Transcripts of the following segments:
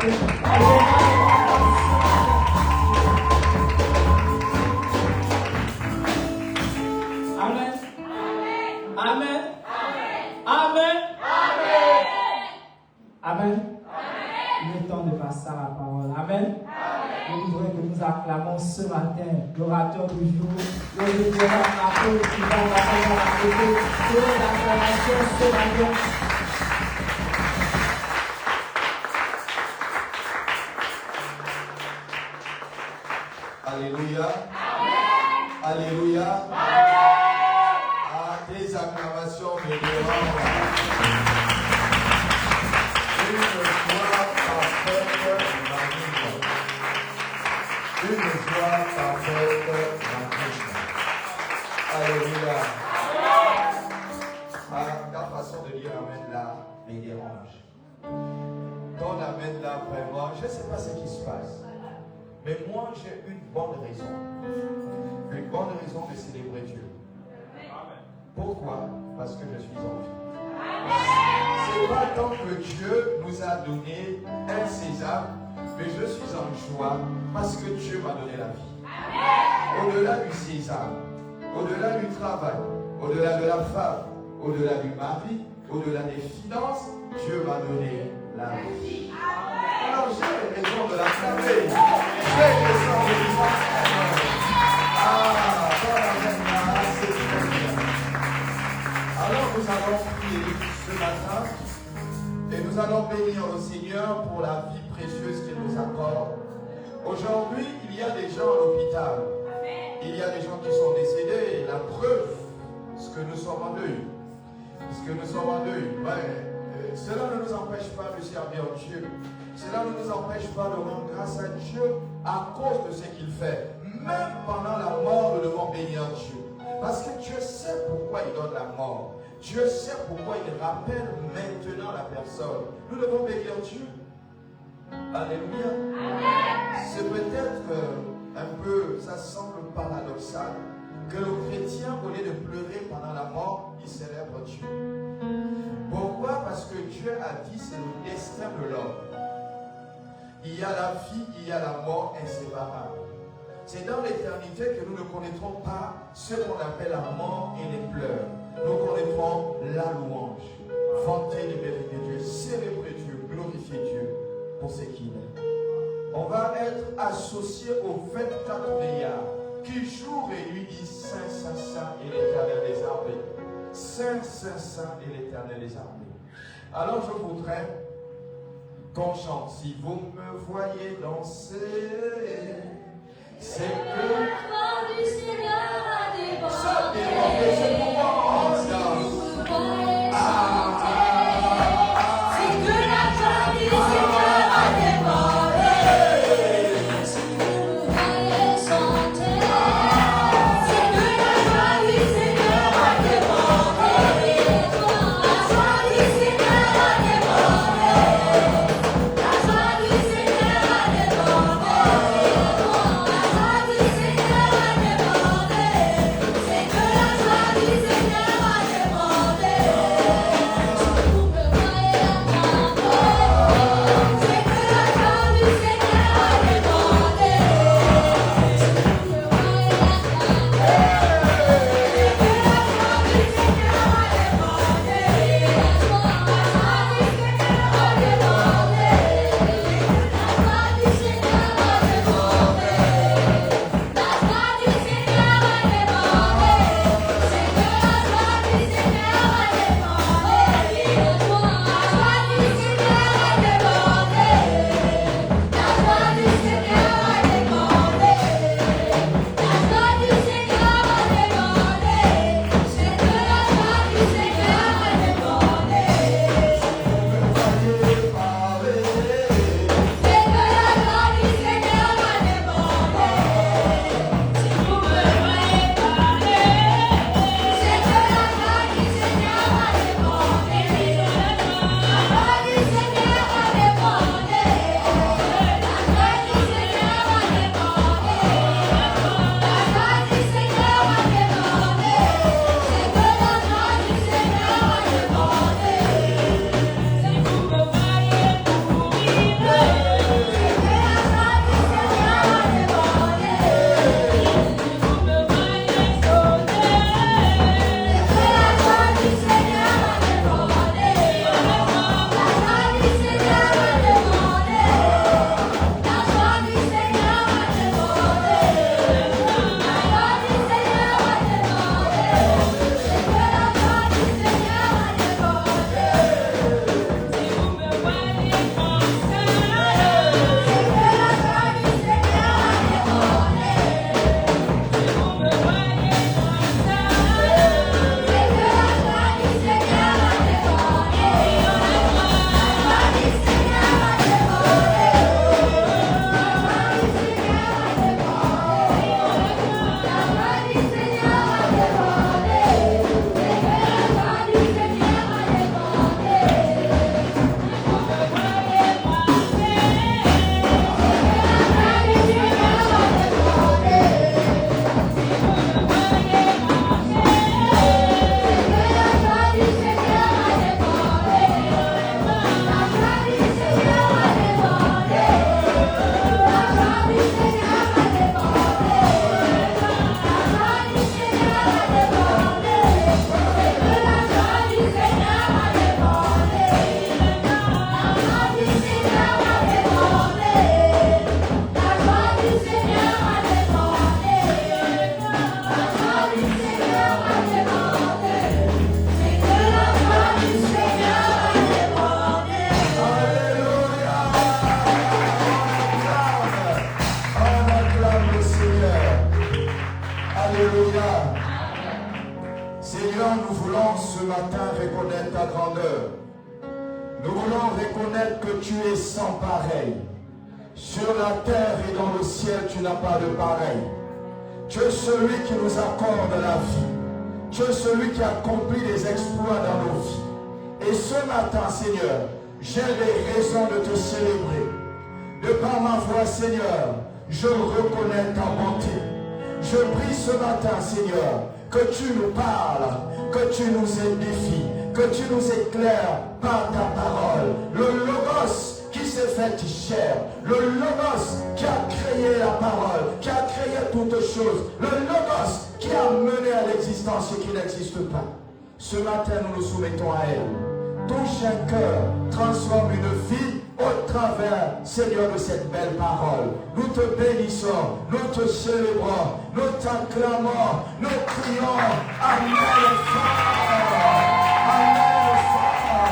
Amen. Amen. Amen. Amen. Il est temps de passer à la parole. Amen. Je voudrais que nous acclamons ce matin l'orateur du jour, le révérend apôtre qui va nous apporter l'acclamation ce matin. Alléluia. Alléluia. Des acclamations me dérangent. Une joie parfaite m'anime. Une joie parfaite m'anime. Alléluia. Ta façon de dire Amen là me dérange. Ton Amen là vraiment, je ne sais pas ce qui se passe. Mais moi j'ai une bonne raison. Une bonne raison de célébrer Dieu. Pourquoi? Parce que je suis en vie. C'est pas tant que Dieu nous a donné un sésame, mais je suis en joie parce que Dieu m'a donné la vie. Au-delà du sésame, au-delà du travail, au-delà de la femme, au-delà du mari, au-delà des finances, Dieu m'a donné la vie. Alors j'ai raison de l'acclamer. J'ai raison de l'acclamer. Ah, dans la même grâce, c'est très bien. Alors nous allons prier ce matin et nous allons bénir le Seigneur pour la vie précieuse qu'il nous accorde. Aujourd'hui, il y a des gens à l'hôpital. Il y a des gens qui sont décédés. Et la preuve, ce que nous sommes en deuil. Ce que nous sommes en deuil. Cela ne nous empêche pas de servir Dieu. Cela ne nous empêche pas de rendre grâce à Dieu à cause de ce qu'il fait. Même pendant la mort, nous devons bénir Dieu. Parce que Dieu sait pourquoi il donne la mort. Dieu sait pourquoi il rappelle maintenant la personne. Nous devons bénir Dieu. Alléluia. C'est peut-être un peu, ça semble paradoxal, que le chrétien, au lieu de pleurer pendant la mort, il célèbre Dieu. Pourquoi? Parce que Dieu a dit c'est le destin de l'homme. Il y a la vie, il y a la mort inséparables. C'est dans l'éternité que nous ne connaîtrons pas ce qu'on appelle la mort et les pleurs. Nous connaîtrons la louange. Vanter les mérites de Dieu, célébrer Dieu, glorifier Dieu pour ce qu'il est. On va être associé aux 24 veillards qui jour et nuit disent Saint, Saint, Saint et l'Éternel des armées. Saint, Saint, Saint et l'Éternel des armées. Alors je voudrais qu'on chante. Si vous me voyez danser, c'est que la gloire du Seigneur a débordé. Ça déborde, c'est pour moi. C'est que la gloire du Seigneur a débordé. Si vous me voyez chanter, c'est que la gloire du Seigneur a débordé. La joie du Seigneur a débordé. La joie du Seigneur a débordé. La joie du Alléluia. Seigneur, nous voulons ce matin reconnaître ta grandeur. Nous voulons reconnaître que tu es sans pareil. Sur la terre et dans le ciel, tu n'as pas de pareil. Tu es celui qui nous accorde la vie. Tu es celui qui accomplit des exploits dans nos vies. Et ce matin, Seigneur, j'ai des raisons de te célébrer. De par ma voix, Seigneur, je reconnais ta bonté. Je prie ce matin, Seigneur, que tu nous parles, que tu nous édifies, que tu nous éclaires par ta parole. Le Logos qui s'est fait chair, le Logos qui a créé la parole, qui a créé toutes choses, le Logos qui a mené à l'existence ce qui n'existe pas. Ce matin, nous nous soumettons à elle. Touche un cœur, transforme une vie au travers, Seigneur, de cette belle parole. Nous te bénissons, nous te célébrons, nous t'acclamons, nous crions. Amen, fort. Amen, fort.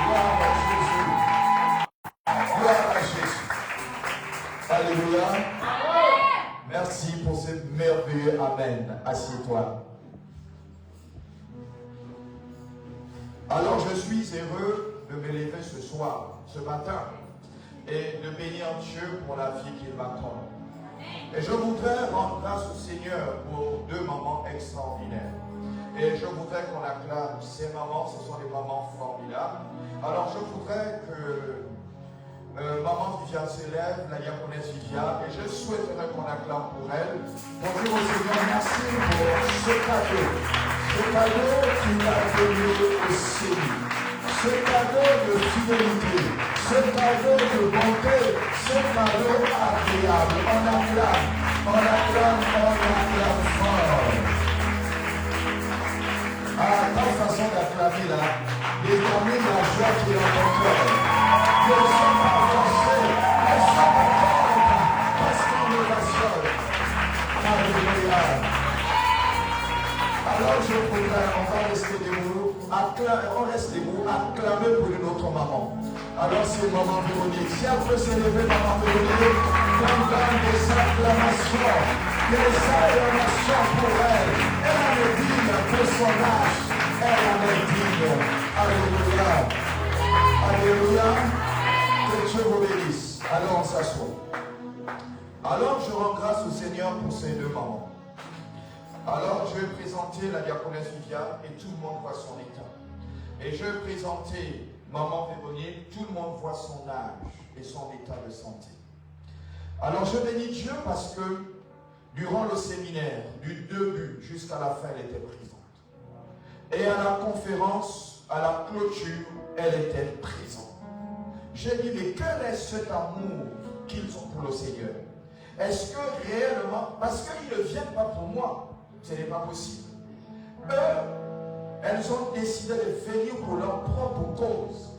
Gloire à Jésus. Gloire à Jésus. Alléluia. Merci pour ce merveilleux Amen. Assieds-toi. Alors je suis heureux de me lever ce soir, ce matin, et de bénir Dieu pour la vie qu'il m'accorde. Et je voudrais rendre grâce au Seigneur pour 2 moments extraordinaires. Et je voudrais qu'on acclame ces moments, ce sont des moments formidables. Alors je voudrais que maman Viviane s'élève, la diaconesse Viviane, et je souhaiterais qu'on acclame pour elle, pour dire au Seigneur merci pour ce cadeau qui t'a donné au Seigneur, ce cadeau de fidélité, ce cadeau de bonté, ce cadeau agréable. On acclame fort. Ah, ta façon d'acclamer là, détermine la joie qui est en ton cœur. Ne sois pas forcé, ne sois pas contre, parce qu'on est la seule. Alléluia. Alors je voudrais, on va rester debout, on reste debout, acclamer pour une autre maman. Alors c'est maman Véronique. Si elle peut s'élever, maman Véronique, on donne des acclamations pour elle. Elle en est digne pour son âge. Elle en est digne. Alléluia. Alléluia. Que Dieu vous bénisse. Alors on s'assoit. Alors je rends grâce au Seigneur pour ces 2 mamans. Alors je vais présenter la diaconesse Viviane et tout le monde voit son état. Et je vais présenter maman Véronique, tout le monde voit son âge et son état de santé. Alors je bénis Dieu parce que durant le séminaire, du début jusqu'à la fin, elle était présente. Et à la conférence, à la clôture, elle était présente. J'ai dit, mais quel est cet amour qu'ils ont pour le Seigneur? Est-ce que réellement, parce qu'ils ne viennent pas pour moi, ce n'est pas possible. Elles ont décidé de venir pour leur propre cause.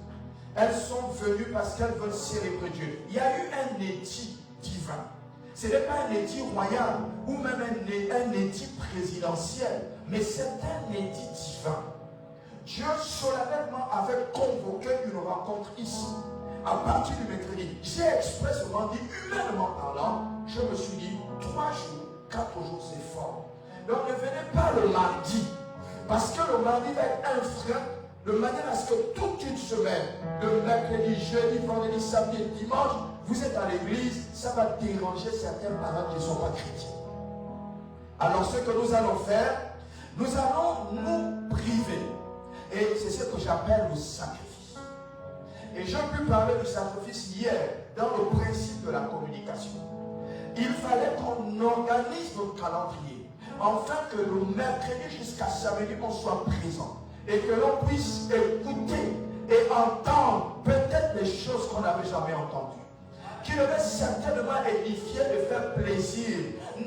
Elles sont venues parce qu'elles veulent célébrer Dieu. Il y a eu un édit divin. Ce n'est pas un édit royal ou même un édit présidentiel, mais c'est un édit divin. Dieu solennellement avait convoqué une rencontre ici. À partir du mercredi, j'ai expressément dit, humainement parlant, je me suis dit, 3 jours, 4 jours, c'est fort. Donc ne venez pas le mardi, parce que le mardi va être un frein, de manière à ce que toute une semaine, de mercredi, jeudi, vendredi, samedi et dimanche, vous êtes à l'église, ça va déranger certains parents qui ne sont pas chrétiens. Alors ce que nous allons faire, nous allons nous priver. Et c'est ce que j'appelle le sacrifice. Et j'ai pu parler du sacrifice hier, dans le principe de la communication. Il fallait qu'on organise notre calendrier, afin que le mercredi jusqu'à samedi, on soit présent. Et que l'on puisse écouter et entendre peut-être des choses qu'on n'avait jamais entendues. Qui devait certainement édifier et faire plaisir,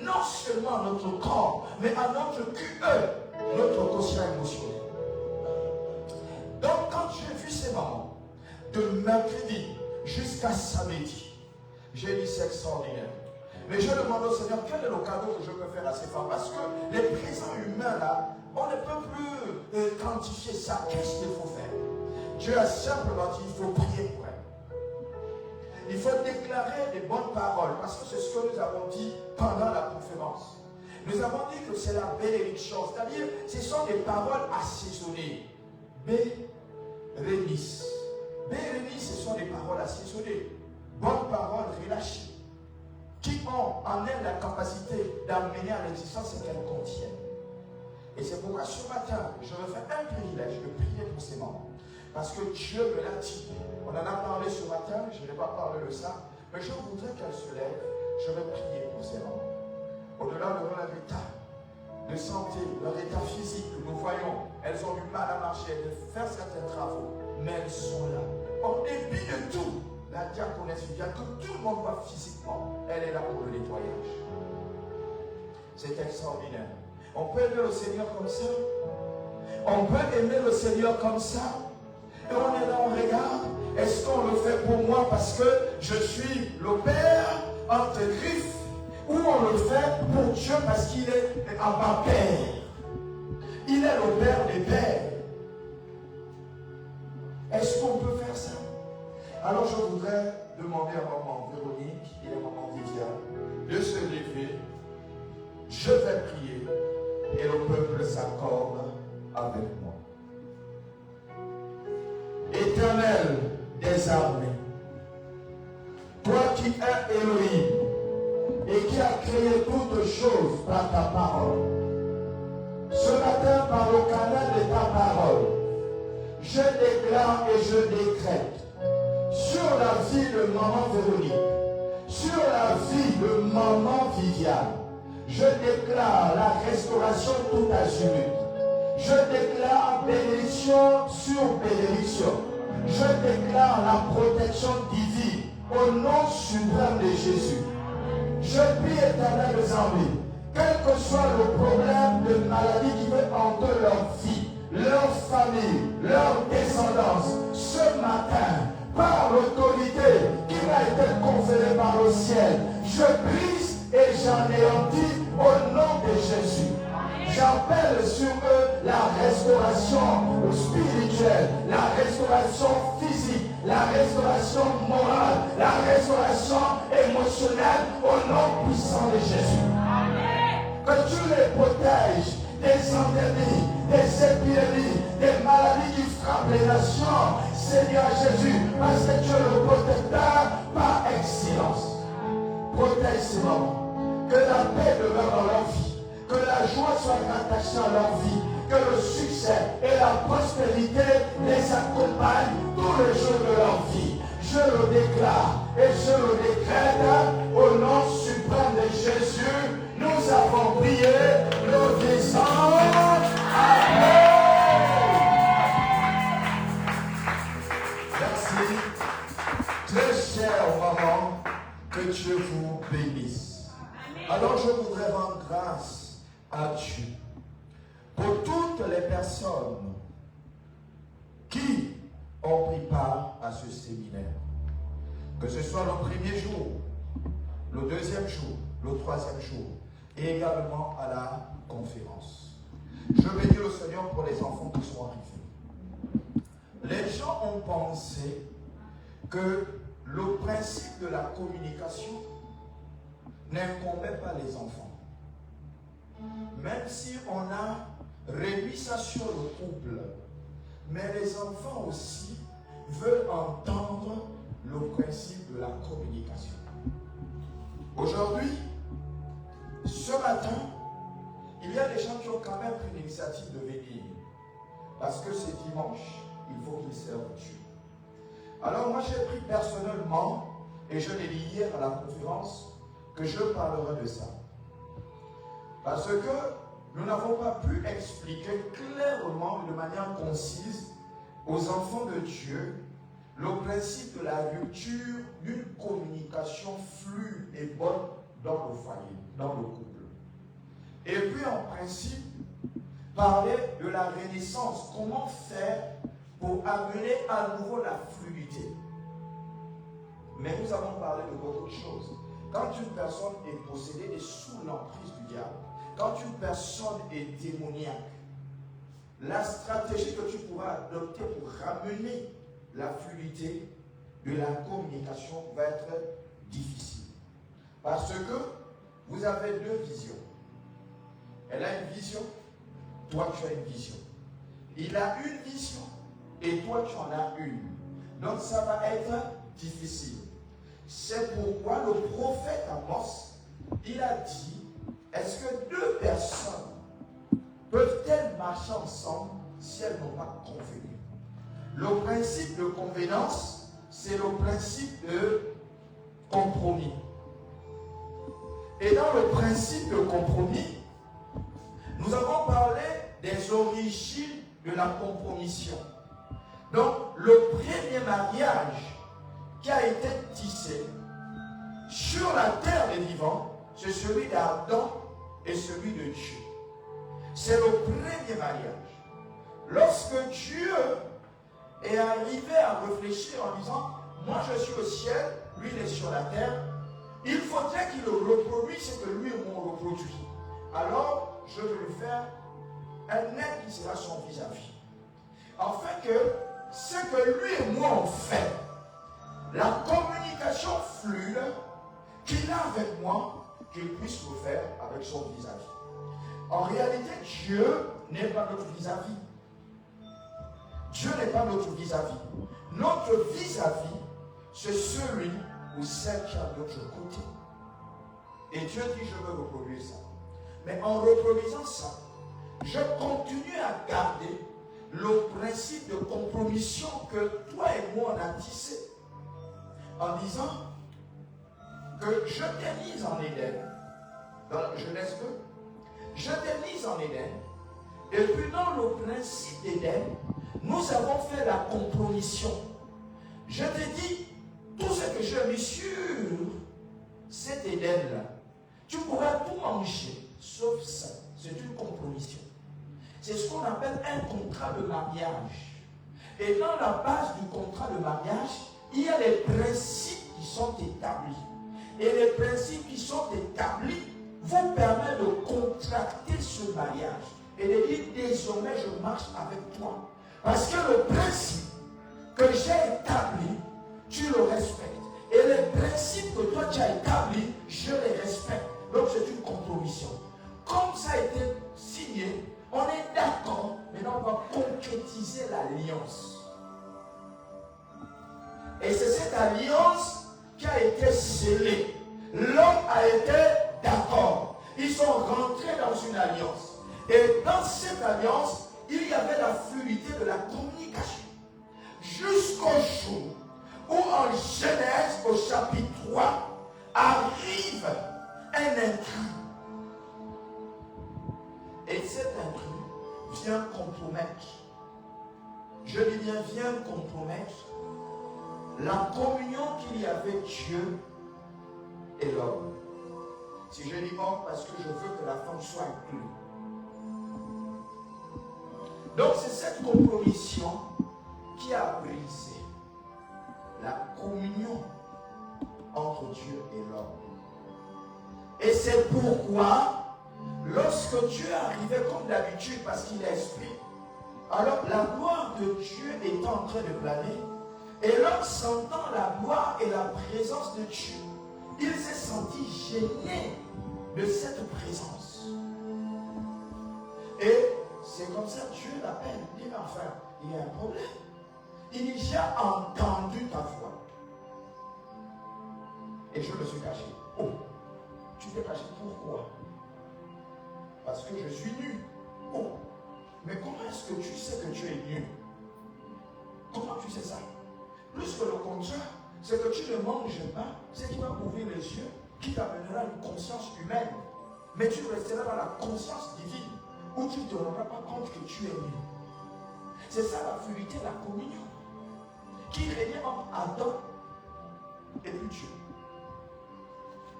non seulement à notre corps, mais à notre QE, notre quotient émotionnel. Donc quand j'ai vu ces mamans, de mercredi jusqu'à samedi, j'ai dit c'est extraordinaire. Mais je demande au Seigneur, quel est le cadeau que je peux faire à ces femmes? Parce que les présents humains là, on ne peut plus quantifier ça. Qu'est-ce qu'il faut faire? Dieu a simplement dit, il faut prier pour elle. Il faut déclarer des bonnes paroles, parce que c'est ce que nous avons dit pendant la conférence. Nous avons dit que c'est la bénédiction, c'est-à-dire ce sont des paroles assaisonnées. Bérénice. Bérénice, ce sont des paroles assaisonnées. Bonnes paroles relâchées, qui ont en elles la capacité d'amener à l'existence ce qu'elles contiennent. Et c'est pourquoi ce matin, je me fais un privilège de prier pour ces mamans. Parce que Dieu me l'a dit. On en a parlé ce matin, je n'ai pas parlé de ça, mais je voudrais qu'elles se lèvent. Je vais prier pour ces mamans. Au-delà de leur état de santé, leur état physique, nous voyons, elles ont du mal à marcher, de faire certains travaux, mais elles sont là. En dépit de tout, la diaconesse vient que tout le monde voit physiquement, elle est là pour le nettoyage. C'est extraordinaire. On peut aimer le Seigneur comme ça. On peut aimer le Seigneur comme ça. Et on est là, on regarde. Est-ce qu'on le fait pour moi parce que je suis le Père entre griffes, ou on le fait pour Dieu parce qu'il est Abba Père. Il est le Père des Pères. Est-ce qu'on peut faire ça? Alors je voudrais demander à maman Véronique et à maman Viviane de se lever. Je vais prier et le peuple s'accorde avec moi. Éternel des armées, toi qui es Elohim et qui as créé toutes choses par ta parole, ce matin par le canal de ta parole, je déclare et je décrète sur la vie de maman Véronique, sur la vie de maman Viviane, je déclare la restauration tout azimut. Je déclare bénédiction sur bénédiction. Je déclare la protection divine au nom suprême de Jésus. Je prie, Éternel des armées, quel que soit le problème de maladie qui veut entrer leur vie, leur famille, leur descendance, ce matin, par l'autorité qui m'a été conférée par le ciel, je brise et j'anéantis au nom de Jésus. J'appelle sur eux la restauration spirituelle, la restauration physique, la restauration morale, la restauration émotionnelle au nom puissant de Jésus. Amen. Que tu les protèges des endémies, des épidémies, des maladies qui frappent les nations, Seigneur Jésus, parce que tu es le protecteur par excellence. Protège ces moments. Que la paix demeure dans leur vie. Que la joie soit rattachée à leur vie. Que le succès et la prospérité les accompagnent tous les jours de leur vie. Je le déclare et je le décrète au nom suprême de Jésus. Nous avons prié, nous disons Amen. Merci. Très chère maman, que Dieu vous bénisse. Alors je voudrais rendre grâce à Dieu pour toutes les personnes qui ont pris part à ce séminaire. Que ce soit le premier jour, le deuxième jour, le troisième jour, et également à la conférence. Je bénis le Seigneur pour les enfants qui sont arrivés. Les gens ont pensé que le principe de la communication n'incombait pas les enfants. Même si on a réduit ça sur le couple, mais les enfants aussi veulent entendre le principe de la communication. Aujourd'hui, ce matin, il y a des gens qui ont quand même pris l'initiative de venir. Parce que c'est dimanche, il faut qu'ils servent Dieu. Alors moi j'ai pris personnellement, et je l'ai dit hier à la conférence, que je parlerai de ça. Parce que nous n'avons pas pu expliquer clairement, de manière concise, aux enfants de Dieu, le principe de la rupture d'une communication fluide et bonne dans le foyer, dans le couple. Et puis en principe, parler de la renaissance, comment faire pour amener à nouveau la fluidité. Mais nous avons parlé de beaucoup de choses. Quand une personne est possédée et sous l'emprise du diable, quand une personne est démoniaque, la stratégie que tu pourras adopter pour ramener la fluidité de la communication va être difficile. Parce que vous avez deux visions. Elle a une vision. Toi, tu as une vision. Il a une vision. Et toi, tu en as une. Donc, ça va être difficile. C'est pourquoi le prophète Amos, il a dit, est-ce que deux personnes peuvent-elles marcher ensemble si elles n'ont pas convenu? Le principe de convenance, c'est le principe de compromis. Et dans le principe de compromis, nous avons parlé des origines de la compromission. Donc, le premier mariage qui a été tissé sur la terre des vivants, c'est celui d'Adam et celui de Dieu. C'est le premier mariage. Lorsque Dieu est arrivé à réfléchir en disant, moi je suis au ciel, lui il est sur la terre, il faudrait qu'il reproduise ce que lui et moi on reproduit. Alors, je vais lui faire un être qui sera son vis-à-vis. Afin que ce que lui et moi on fait, la communication fluide qu'il a avec moi, qu'il puisse le faire avec son vis-à-vis. En réalité, Dieu n'est pas notre vis-à-vis. Dieu n'est pas notre vis-à-vis. Notre vis-à-vis, c'est celui ou celle qui est à notre côté. Et Dieu dit, je veux reproduire ça. Mais en reproduisant ça, je continue à garder le principe de compromission que toi et moi on a tissé. En disant que je t'ai mise en Éden, dans Genèse 2, je t'ai mise en Éden, et puis dans le principe d'Éden, nous avons fait la compromission. Je t'ai dit, tout ce que j'ai mis sur cet Éden-là, tu pourras tout manger, sauf ça. C'est une compromission. C'est ce qu'on appelle un contrat de mariage. Et dans la base du contrat de mariage, il y a les principes qui sont établis. Et les principes qui sont établis vous permettent de contracter ce mariage. Et de dire, désormais, je marche avec toi. Parce que le principe que j'ai établi, tu le respectes. Et les principes que toi tu as établis, je les respecte. Donc c'est une compromission. Comme ça a été signé, on est d'accord, maintenant on va concrétiser l'alliance. Et c'est cette alliance qui a été scellée. L'homme a été d'accord. Ils sont rentrés dans une alliance. Et dans cette alliance, il y avait la fluidité de la communication. Jusqu'au jour où en Genèse, au chapitre 3, arrive un intrus. Et cet intrus vient compromettre. Je dis bien, vient compromettre la communion qu'il y avait Dieu et l'homme. Si je dis homme, parce que je veux que la femme soit inclue. Donc c'est cette compromission qui a brisé la communion entre Dieu et l'homme. Et c'est pourquoi, lorsque Dieu arrivait comme d'habitude, parce qu'il est esprit, alors la gloire de Dieu est en train de planer, et l'homme sentant la gloire et la présence de Dieu, il s'est senti gêné de cette présence. Et c'est comme ça que Dieu l'appelle. Il dit, enfin, il y a un problème. Il dit, j'ai entendu ta voix. Et je me suis caché. Oh, tu t'es caché pourquoi? Parce que je suis nu. Oh, mais comment est-ce que tu sais que tu es nu? Comment tu sais ça? Plus que le contraire, c'est que tu ne manges pas, c'est qui va ouvrir les yeux, qui t'amènera une conscience humaine. Mais tu resteras dans la conscience divine, où tu ne te rendras pas compte que tu es nu. C'est ça la fluidité, la communion, qui régnait entre Adam et puis Dieu.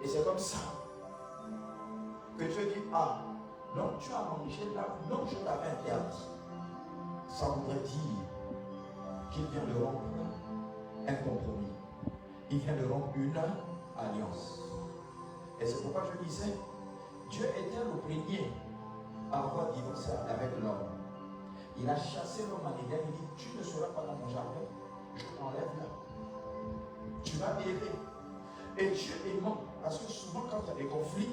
Et c'est comme ça que Dieu dit, ah, non, tu as mangé là, non, je t'avais interdit. Ça voudrait dire qu'il vient de rompre un compromis. Il vient de rompre une alliance. Et c'est pourquoi je disais, Dieu était le premier à avoir divorcé avec l'homme. Il a chassé l'homme en Éden, il dit, tu ne seras pas dans mon jardin, je t'enlève là. Tu vas errer. Et Dieu aimant, parce que souvent quand il y a des conflits,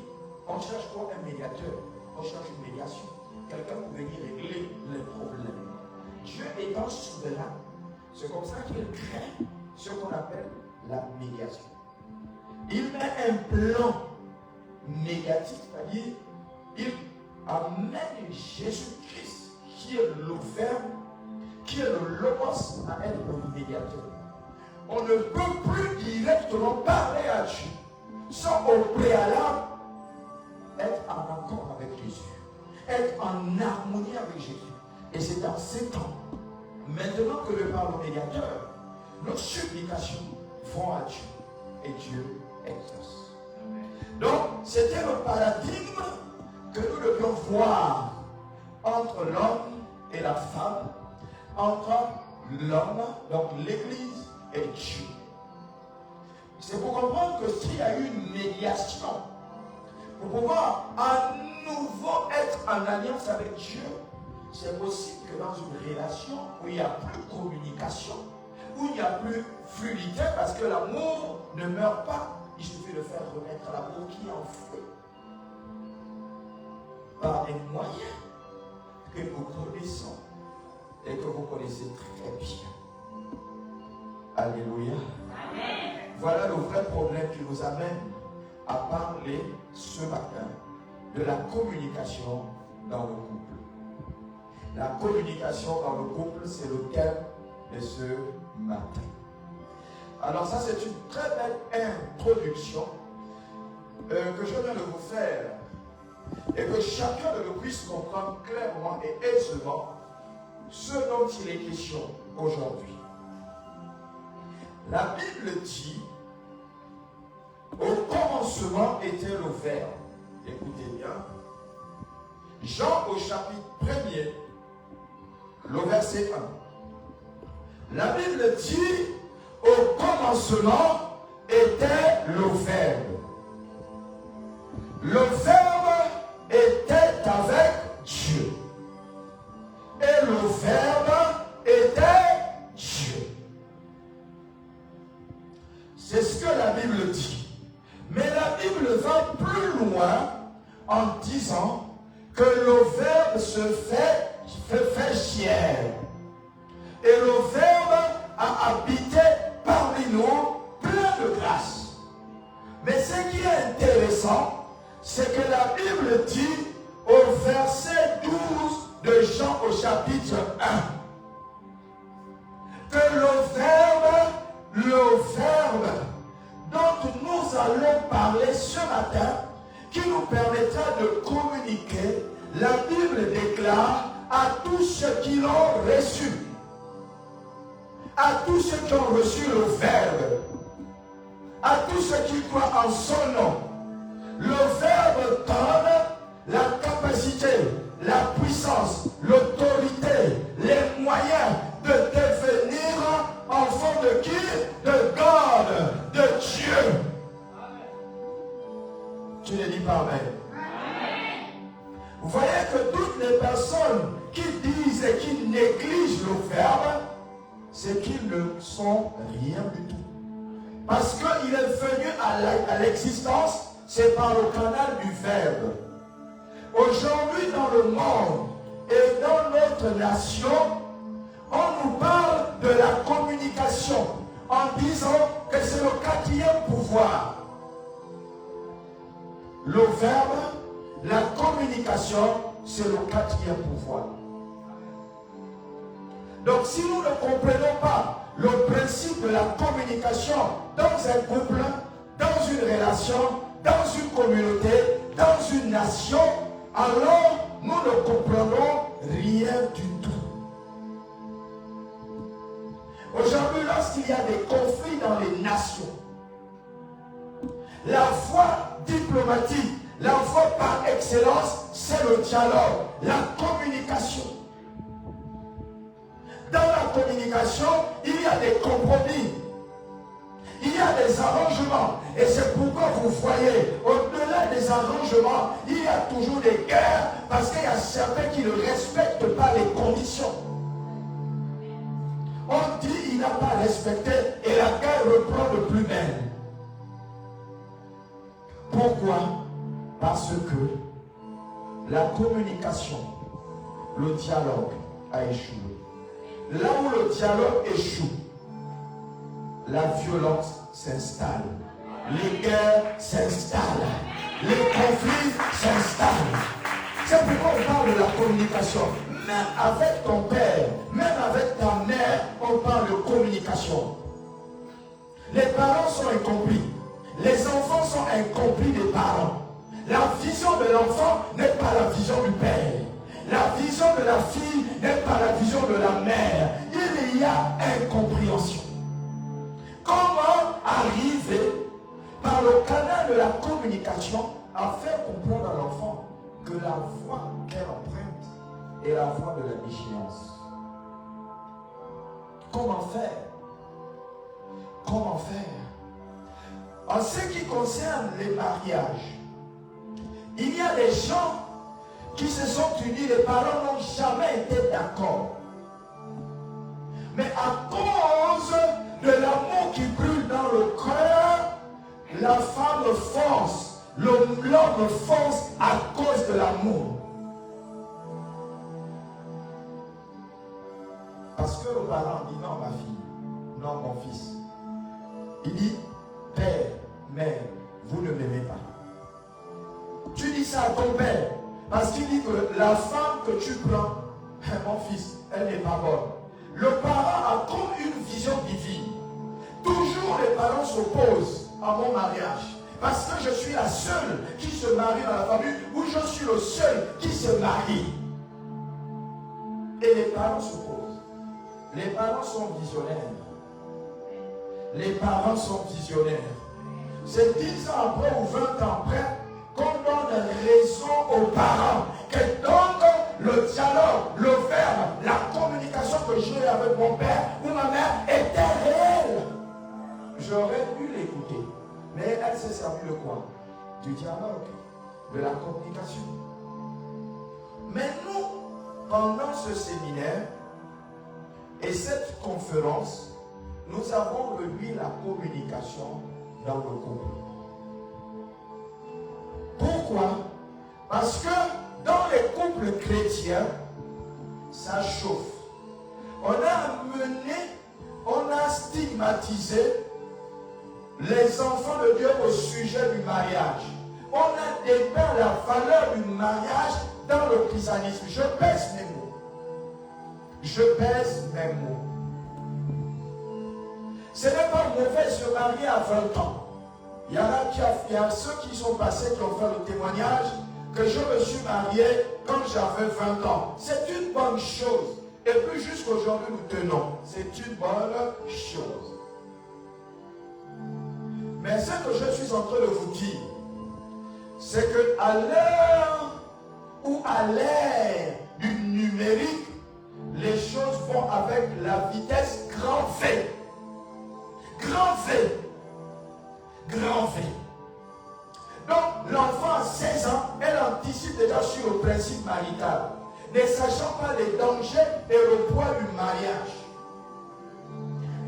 on cherche quoi? Un médiateur. on cherche une médiation. Quelqu'un pour venir régler les problèmes. Dieu étant souverain, c'est comme ça qu'il crée ce qu'on appelle la médiation. Il met un plan négatif, c'est-à-dire il amène Jésus-Christ, qui est le Verbe, qui est le Logos, à être le médiateur. On ne peut plus directement parler à Dieu sans au préalable être en accord avec Jésus, être en harmonie avec Jésus. Et c'est dans ces temps, maintenant que le par le médiateur, nos supplications vont à Dieu et Dieu exauce. Donc, c'était le paradigme que nous devions voir entre l'homme et la femme, entre l'homme, donc l'Église, et Dieu. C'est pour comprendre que s'il y a eu une médiation, pour pouvoir à nouveau être en alliance avec Dieu, c'est possible que dans une relation où il n'y a plus de communication, où il n'y a plus de fluidité, parce que l'amour ne meurt pas, il suffit de faire renaître l'amour qui est en feu par des moyens que nous connaissons et que vous connaissez très bien. Alléluia. Amen. Voilà le vrai problème qui nous amène à parler ce matin de la communication dans le couple. La communication dans le couple, c'est le thème de ce matin. Alors ça, c'est une très belle introduction que je viens de vous faire et que chacun de nous puisse comprendre clairement et aisément ce dont il est question aujourd'hui. La Bible dit, au commencement était le Verbe. Écoutez bien. Jean au chapitre 1er, le verset 1. La Bible dit, au commencement était le Verbe. Le Verbe était avec Dieu. Et le Verbe était Dieu. C'est ce que la Bible dit. Mais la Bible va plus loin en disant que le Verbe se fait chair. Et le Verbe a habité parmi nous plein de grâce. Mais ce qui est intéressant, c'est que la Bible dit au verset 12 de Jean au chapitre 1 que le Verbe dont nous allons parler ce matin, qui nous permettra de communiquer, la Bible déclare à tous ceux qui l'ont reçu, à tous ceux qui ont reçu le Verbe, à tous ceux qui croient en son nom. Le Verbe donne la capacité, la puissance, l'autorité, les moyens de devenir enfant de qui? De God, de Dieu. Tu ne dis pas Amen. Vous voyez que toutes les personnes qui disent et qui négligent le Verbe, c'est qu'ils ne sont rien du tout. Parce qu'il est venu à l'existence, c'est par le canal du Verbe. Aujourd'hui, dans le monde et dans notre nation, on nous parle de la communication en disant que c'est le quatrième pouvoir. Le Verbe, la communication, c'est le quatrième pouvoir. Donc si nous ne comprenons pas le principe de la communication dans un couple, dans une relation, dans une communauté, dans une nation, alors nous ne comprenons rien du tout. Aujourd'hui, lorsqu'il y a des conflits dans les nations, la voie diplomatique, la voie par excellence, c'est le dialogue, la communication. Dans la communication, il y a des compromis, il y a des arrangements. Et c'est pourquoi vous voyez, au-delà des arrangements, il y a toujours des guerres, parce qu'il y a certains qui ne respectent pas les conditions. On dit il n'a pas respecté et la guerre reprend de plus belle. Pourquoi? Parce que la communication, le dialogue a échoué. Là où le dialogue échoue, la violence s'installe, les guerres s'installent, les conflits s'installent. C'est pourquoi on parle de la communication. Même avec ton père, même avec ta mère, on parle de communication. Les parents sont incompris. Les enfants sont incompris des parents. La vision de l'enfant n'est pas la vision du père. La vision de la fille n'est pas la vision de la mère. Il y a incompréhension. Comment arriver par le canal de la communication à faire comprendre à l'enfant que la voie qu'elle emprunte est la voie de la déchéance? Comment faire? Comment faire? En ce qui concerne les mariages, il y a des gens qui se sont unis, les parents n'ont jamais été d'accord. Mais à cause de l'amour qui brûle dans le cœur, la femme force, l'homme force à cause de l'amour. Parce que le parent dit non ma fille, non mon fils. Il dit père, mère, vous ne m'aimez pas. Tu dis ça à ton père parce qu'il dit que la femme que tu prends, mon fils, elle n'est pas bonne. Le parent a comme une vision divine. Toujours les parents s'opposent à mon mariage parce que je suis la seule qui se marie dans la famille ou je suis le seul qui se marie. Et les parents s'opposent. Les parents sont visionnaires. Les parents sont visionnaires. C'est 10 ans après ou 20 ans après qu'on donne raison aux parents. Que donc le dialogue, le verbe, la communication que j'ai avec mon père ou ma mère était réelle. J'aurais dû l'écouter. Mais elle s'est servie de quoi? Du dialogue, de la communication. Mais nous, pendant ce séminaire et cette conférence, nous avons revu la communication dans le couple. Pourquoi? Parce que dans les couples chrétiens, ça chauffe. On a amené, on a stigmatisé les enfants de Dieu au sujet du mariage. On a dépeint la valeur du mariage dans le christianisme. Je pèse mes mots. Je pèse mes mots. Ce n'est pas mauvais de se marier à 20 ans. Il y a ceux qui sont passés qui ont fait le témoignage que je me suis marié quand j'avais 20 ans. C'est une bonne chose. Et puis jusqu'aujourd'hui nous tenons. C'est une bonne chose. Mais ce que je suis en train de vous dire, c'est qu'à l'heure ou à l'ère du numérique, les choses vont avec la vitesse grand V. Grand V. Grand V. Donc l'enfant à 16 ans, elle anticipe déjà sur le principe marital, ne sachant pas les dangers et le poids du mariage.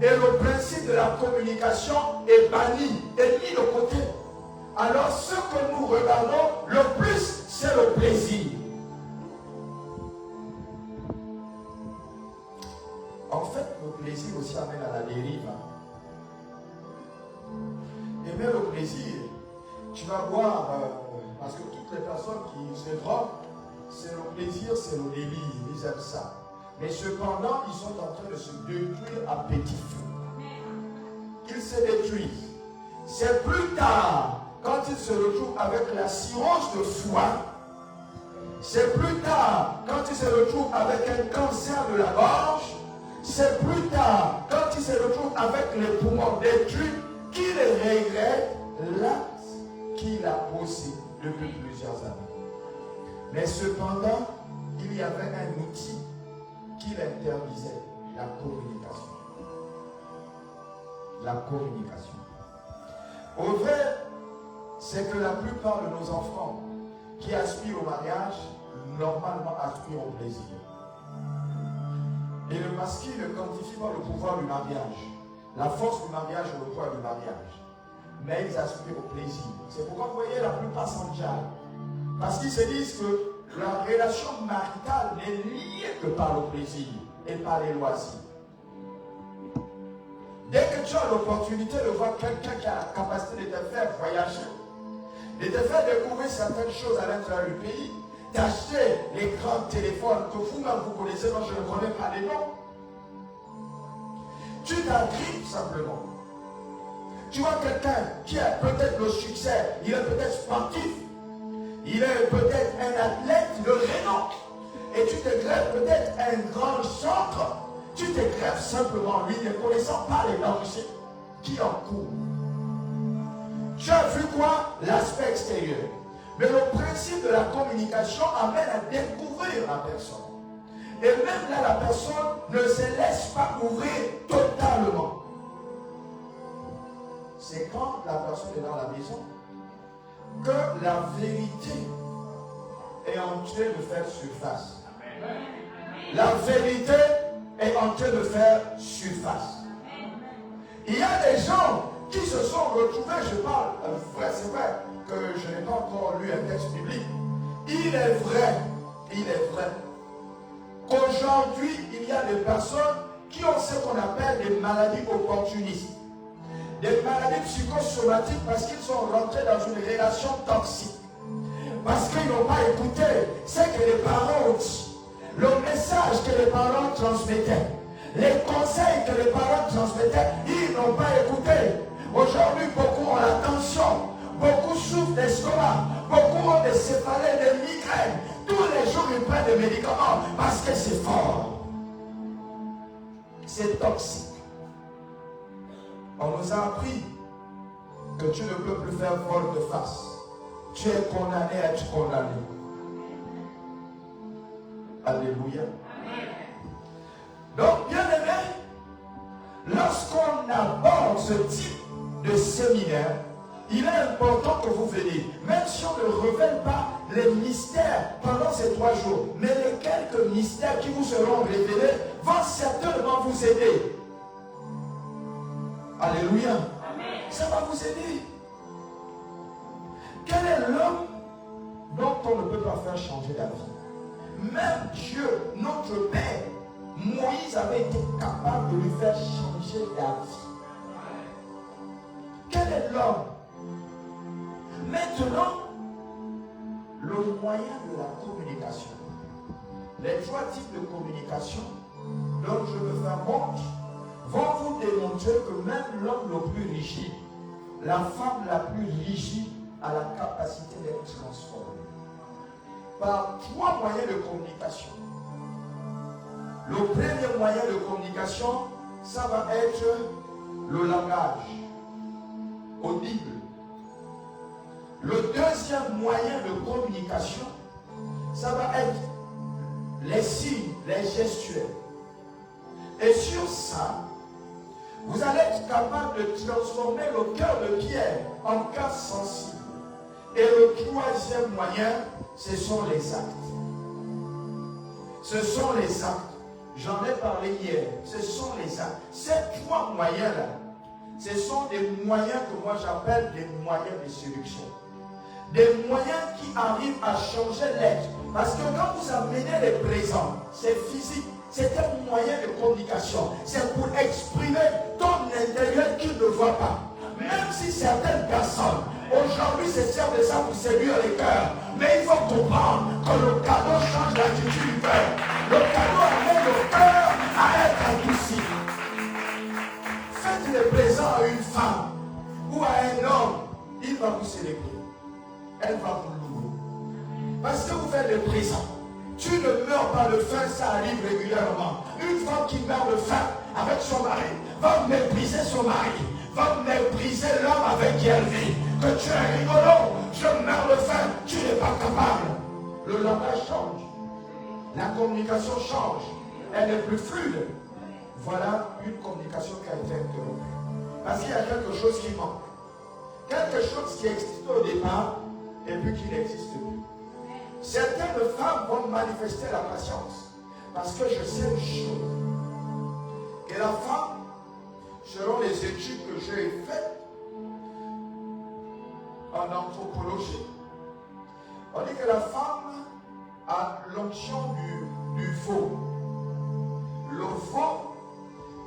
Et le principe de la communication est banni, est mis de côté. Alors ce que nous regardons le plus, c'est le plaisir. En fait, le plaisir aussi amène à la dérive. Et même le plaisir, tu vas voir, parce que toutes les personnes qui se droguent, c'est le plaisir, c'est le délire, ils aiment ça. Mais cependant, ils sont en train de se détruire à petit feu. Ils se détruisent. C'est plus tard, quand ils se retrouvent avec la cirrhose de foie, c'est plus tard, quand ils se retrouvent avec un cancer de la gorge, c'est plus tard, quand ils se retrouvent avec les poumons détruits, qu'ils regrettent l'acte qu'il a posé depuis plusieurs années. Mais cependant, il y avait un outil qu'il interdisait, la communication. La communication. Au vrai, c'est que la plupart de nos enfants qui aspirent au mariage, normalement aspirent au plaisir. Et le masqué ne quantifie pas le pouvoir du mariage, la force du mariage et le poids du mariage. Mais ils aspirent au plaisir. C'est pourquoi vous voyez la plupart s'enjaillent. Parce qu'ils se disent que relation maritale n'est liée que par le plaisir et par les loisirs. Dès que tu as l'opportunité de voir quelqu'un qui a la capacité de te faire voyager, de te faire découvrir certaines choses à l'intérieur du pays, d'acheter les grands téléphones que vous-même vous connaissez, moi je ne connais pas les noms, tu t'agrippes simplement. Tu vois quelqu'un qui a peut-être le succès, il est peut-être sportif, il est peut-être un athlète de renom, et tu te greffes peut-être un grand centre, tu te greffes simplement lui, ne connaissant pas les dangers qui en courent. Tu as vu quoi? L'aspect extérieur. Mais le principe de la communication amène à découvrir la personne. Et même là, la personne ne se laisse pas ouvrir totalement. C'est quand la personne est dans la maison que la vérité est en train de faire surface. La vérité est en train de faire surface. Il y a des gens qui se sont retrouvés, je parle, c'est vrai que je n'ai pas encore lu un texte biblique. Il est vrai qu'aujourd'hui, il y a des personnes qui ont ce qu'on appelle des maladies opportunistes. Des maladies psychosomatiques parce qu'ils sont rentrés dans une relation toxique. Parce qu'ils n'ont pas écouté ce que les parents ont dit. Le message que les parents transmettaient. Les conseils que les parents transmettaient, ils n'ont pas écouté. Aujourd'hui, beaucoup ont la tension. Beaucoup souffrent d'estomac. Beaucoup ont des céphalées, des migraines. Tous les jours, ils prennent des médicaments parce que c'est fort. C'est toxique. On nous a appris que tu ne peux plus faire volte-face. Tu es condamné à être condamné. Alléluia. Donc, bien aimé, lorsqu'on aborde ce type de séminaire, il est important que vous veniez. Même si on ne révèle pas les mystères pendant ces 3 jours, mais les quelques mystères qui vous seront révélés vont certainement vous aider. Alléluia. Amen. Ça va vous aider. Quel est l'homme dont on ne peut pas faire changer la vie? Même Dieu, notre Père, Moïse avait été capable de lui faire changer la vie. Quel est l'homme? Maintenant, le moyen de la communication. Les 3 types de communication dont je veux faire montre vont vous démontrer que même l'homme le plus rigide, la femme la plus rigide a la capacité d'être transformée. Par 3 moyens de communication. Le premier moyen de communication, ça va être le langage audible. Le deuxième moyen de communication, ça va être les signes, les gestuels. Et sur ça, vous allez être capable de transformer le cœur de Pierre en cœur sensible. Et le troisième moyen, ce sont les actes. Ce sont les actes. J'en ai parlé hier. Ce sont les actes. Ces 3 moyens-là, ce sont des moyens que moi j'appelle des moyens de séduction. Des moyens qui arrivent à changer l'être. Parce que quand vous amenez les présents, c'est physique. C'est un moyen de communication. C'est pour exprimer ton intérieur qu'il ne voit pas. Même si certaines personnes, aujourd'hui, se servent de ça pour séduire les cœurs. Mais il faut comprendre que le cadeau change l'attitude du cœur. Le cadeau amène le cœur à être adouci. Faites les présents à une femme ou à un homme, il va vous célébrer. Elle va vous louer. Parce que vous faites les présents. Tu ne meurs pas de faim, ça arrive régulièrement. Une femme qui meurt de faim avec son mari va mépriser son mari, va mépriser l'homme avec qui elle vit. Que tu es rigolo, je meurs de faim, tu n'es pas capable. Le langage change, la communication change, elle est plus fluide. Voilà une communication qui a été interrompue. Parce qu'il y a quelque chose qui manque. Quelque chose qui existait au départ et puis qui n'existe plus. Certaines femmes vont manifester la patience. Parce que je sais une chose. Que la femme, selon les études que j'ai faites en anthropologie, on dit que la femme à l'onction du faux. Le faux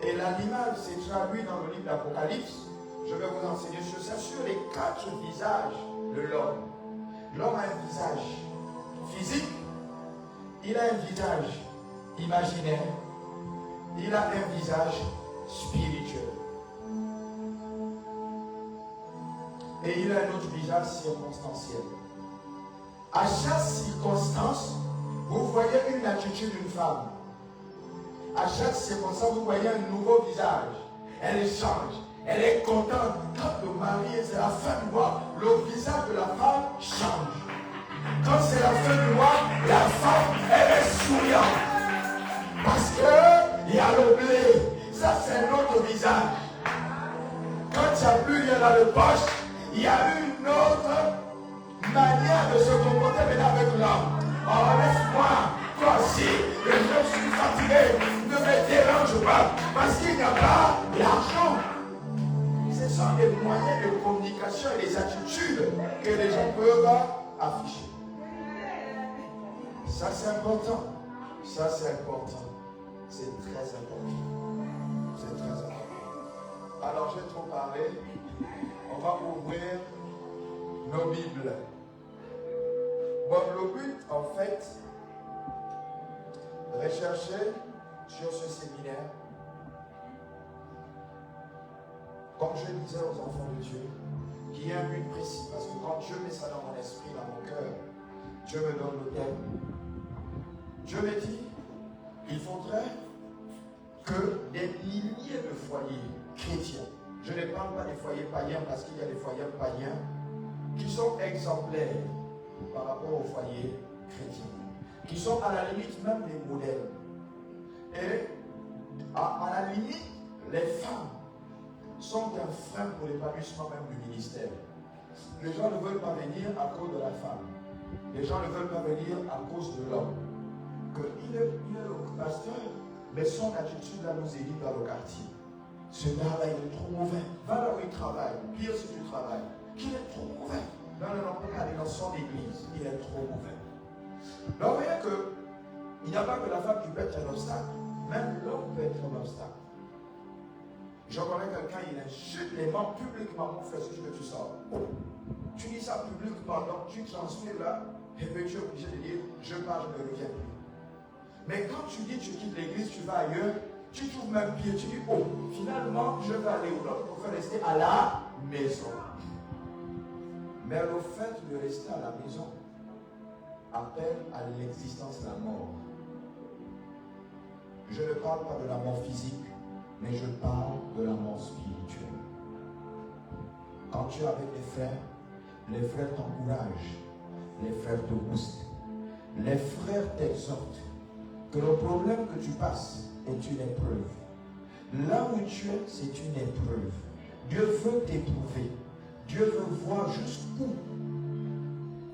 et l'animal, c'est traduit dans le livre d'Apocalypse. Je vais vous enseigner sur ça, sur les 4 visages de l'homme. L'homme a un visage physique, il a un visage imaginaire, il a un visage spirituel. Et il a un autre visage circonstanciel. À chaque circonstance, vous voyez une attitude d'une femme. À chaque circonstance, vous voyez un nouveau visage. Elle change. Elle est contente. Quand le mari c'est la fin du mois, le visage de la femme change. Quand c'est la fin du mois, la femme, elle est souriante. Parce qu'il y a le blé. Ça, c'est un autre visage. Quand il n'y a plus rien dans le poche, il y a une autre manière de se comporter maintenant avec l'homme. Oh, laisse-moi. Toi aussi, je suis fatigué. Ne me dérange pas. Parce qu'il n'y a pas l'argent. Ce sont des moyens de communication et des attitudes que les gens peuvent afficher. Ça, c'est important. Ça, c'est important. C'est très important. C'est très important. Alors, j'ai trop parlé. On va ouvrir nos Bibles. Bon, le but, en fait, rechercher sur ce séminaire, comme je disais aux enfants de Dieu, qu'il y a un but précis, parce que quand Dieu met ça dans mon esprit, dans mon cœur, Dieu me donne le thème. Dieu me dit, il faudrait que des milliers de foyers chrétiens, je ne parle pas des foyers païens, parce qu'il y a des foyers païens qui sont exemplaires par rapport aux foyers chrétiens, qui sont à la limite même des modèles. Et à la limite, les femmes sont un frein pour l'épanouissement même du ministère. Les gens ne veulent pas venir à cause de la femme. Les gens ne veulent pas venir à cause de l'homme. Il est le pasteur, mais son attitude là nous édite dans le quartier. Ce gars-là, il est trop mauvais. Va là où il travaille. Pire si tu travailles. Qu'il est trop mauvais. Non, on peut aller dans son église. Il est trop mauvais. Donc, vous voyez qu'il n'y a pas que la femme qui peut être un obstacle. Même l'homme peut être un obstacle. Je connais quelqu'un, il insulte les membres publiquement. Mon frère, c'est ce que tu sors. Tu dis ça publiquement, donc tu transmets là, et puis tu es obligé de dire, je pars, je ne reviens plus. Mais quand tu dis, tu quittes l'église, tu vas ailleurs, tu trouves même pire, tu dis, oh, finalement, je vais aller où l'autre pour faire rester à la maison. Mais le fait de rester à la maison appelle à l'existence de la mort. Je ne parle pas de la mort physique, mais je parle de la mort spirituelle. Quand tu es avec les frères t'encouragent, les frères te boostent, les frères t'exhortent. Que le problème que tu passes est une épreuve. Là où tu es, c'est une épreuve. Dieu veut t'éprouver. Dieu veut voir jusqu'où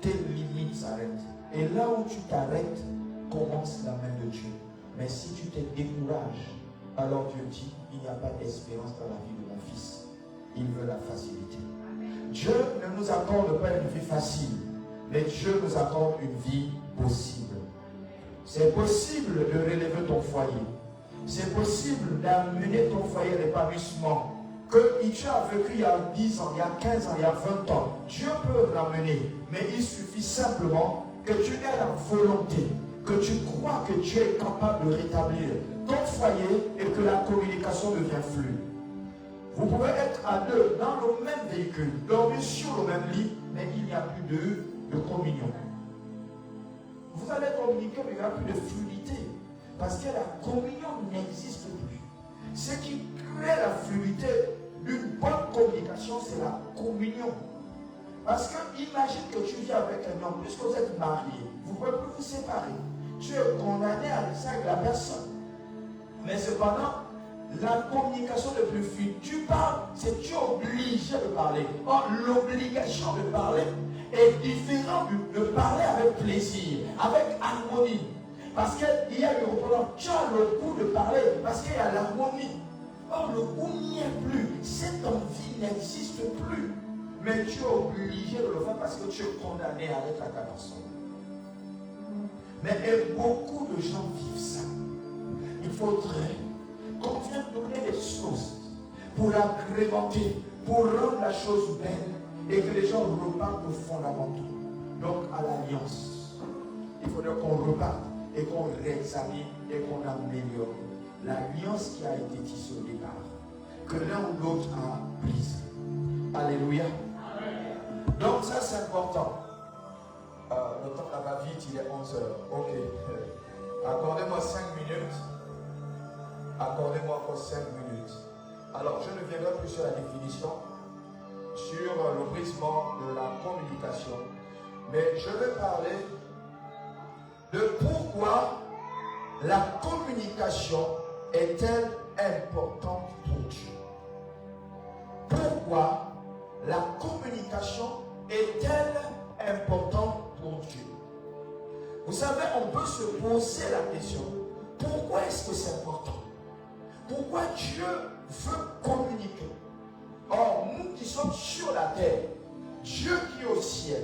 tes limites s'arrêtent. Et là où tu t'arrêtes, commence la main de Dieu. Mais si tu te décourages, alors Dieu dit, il n'y a pas d'espérance dans la vie de mon fils. Il veut la facilité. Dieu ne nous accorde pas une vie facile, mais Dieu nous accorde une vie possible. C'est possible de relever ton foyer. C'est possible d'amener ton foyer à l'épanouissement. Que tu as vécu il y a 10 ans, il y a 15 ans, il y a 20 ans. Dieu peut l'amener, mais il suffit simplement que tu aies la volonté, que tu crois que Dieu est capable de rétablir ton foyer et que la communication devient fluide. Vous pouvez être à deux dans le même véhicule, dormir sur le même lit, mais il n'y a plus de communion. Vous allez communiquer, mais il n'y a plus de fluidité. Parce que la communion n'existe plus. Ce qui crée la fluidité d'une bonne communication, c'est la communion. Parce que imagine que tu vis avec un homme, puisque vous êtes mariés, vous ne pouvez plus vous séparer. Tu es condamné à rester avec la personne. Mais cependant, la communication n'est plus fluide. Tu parles, c'est tu es obligé de parler. Or, l'obligation de parler est différente de parler avec plaisir, avec harmonie. Parce qu'il y a le problème, tu as le goût de parler, parce qu'il y a l'harmonie. Or, le goût n'y est plus. Cette envie n'existe plus. Mais tu es obligé de le faire parce que tu es condamné à être à ta personne. Mais beaucoup de gens vivent ça. Il faudrait qu'on vienne donner les choses pour l'agrémenter, pour rendre la chose belle et que les gens repartent aux fondamentaux. Donc à l'alliance. Il faudrait qu'on reparte et qu'on réexamine et qu'on améliore l'alliance qui a été tissée au départ, que l'un ou l'autre a brisé. Alléluia. Donc ça c'est important. Le temps là va vite, il est 11h. Ok. Accordez-moi 5 minutes. Accordez-moi encore 5 minutes. Alors je ne viendrai plus sur la définition, sur le brisement de la communication, mais je vais parler de pourquoi la communication est-elle importante pour Dieu. Pourquoi la communication est-elle importante pour Dieu? Vous savez, on peut se poser la question, pourquoi est-ce que c'est important? Pourquoi Dieu veut communiquer? Or, nous qui sommes sur la terre, Dieu qui est au ciel,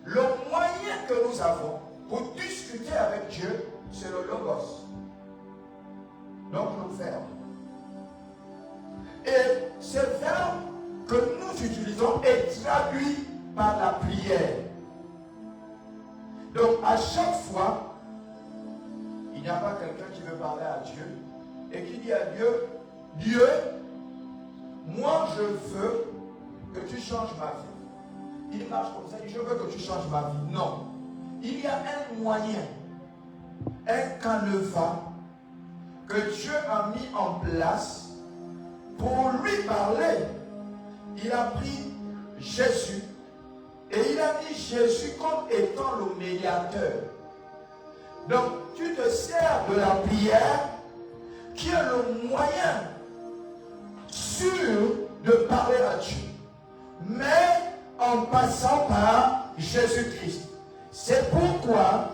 le moyen que nous avons pour discuter avec Dieu, c'est le logos. Donc le verbe. Et ce verbe que nous utilisons est traduit par la prière. Donc à chaque fois, il n'y a pas quelqu'un qui veut parler à Dieu et qui dit à Dieu, Dieu, moi je veux que tu changes ma vie. Il marche comme ça, il dit, je veux que tu changes ma vie. Non. Il y a un moyen, un canevas que Dieu a mis en place pour lui parler. Il a pris Jésus et il a mis Jésus comme étant le médiateur. Donc tu te sers de la prière qui est le moyen sûr de parler à Dieu, mais en passant par Jésus-Christ. C'est pourquoi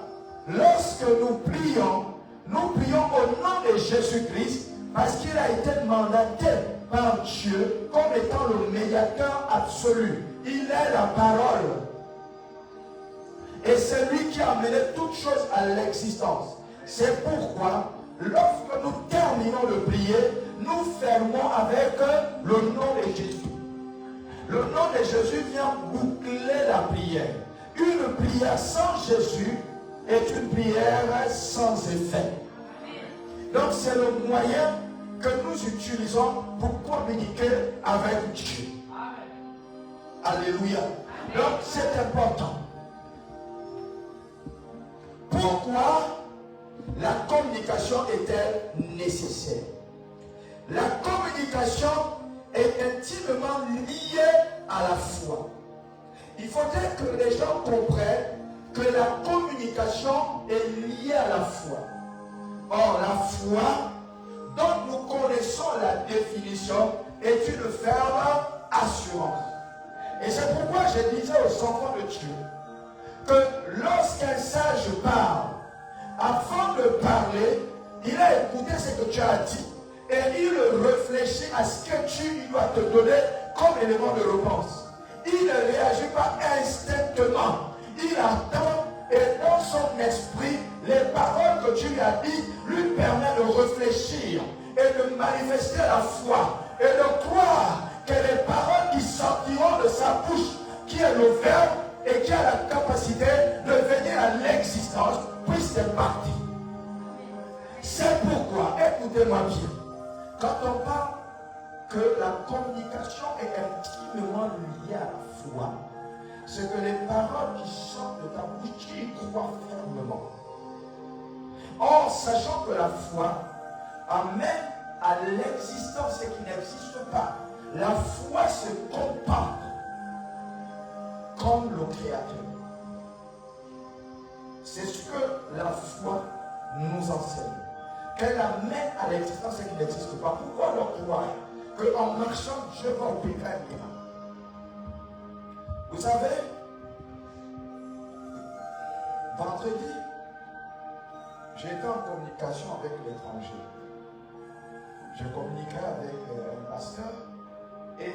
lorsque nous prions au nom de Jésus-Christ, parce qu'il a été mandaté par Dieu comme étant le médiateur absolu. Il est la parole. Et c'est lui qui a amené toutes choses à l'existence. C'est pourquoi, lorsque nous terminons de prier, nous fermons avec le nom de Jésus. Le nom de Jésus vient boucler la prière. Une prière sans Jésus est une prière sans effet. Donc c'est le moyen que nous utilisons pour communiquer avec Dieu. Alléluia. Donc c'est important. Pourquoi la communication est-elle nécessaire? La communication est intimement liée à la foi. Il faudrait que les gens comprennent que la communication est liée à la foi. Or, la foi, dont nous connaissons la définition, est une ferme assurance. Et c'est pourquoi je disais aux enfants de Dieu que lorsqu'un sage parle, avant de parler, il a écouté ce que tu as dit et il réfléchit à ce que tu dois te donner comme élément de réponse. Il ne réagit pas instinctement. Il attend et dans son esprit, les paroles que tu lui as dites lui permettent de réfléchir et de manifester la foi et de croire que les paroles qui sortiront de sa bouche, qui est le verbe et qui a la capacité de venir à l'existence, puissent partir. C'est pourquoi, écoutez-moi bien, quand on parle que la communication est intimement liée à la foi, c'est que les paroles qui sortent de ta bouche, tu y crois fermement. Or, sachant que la foi amène à l'existence ce qui n'existe pas, la foi se compare comme le Créateur. C'est ce que la foi nous enseigne. Qu'elle amène à l'existence ce qui n'existe pas. Pourquoi alors croire qu'en marchant, Dieu va opérer un miracle? Vous savez, vendredi, j'étais en communication avec l'étranger. Je communiquais avec un pasteur et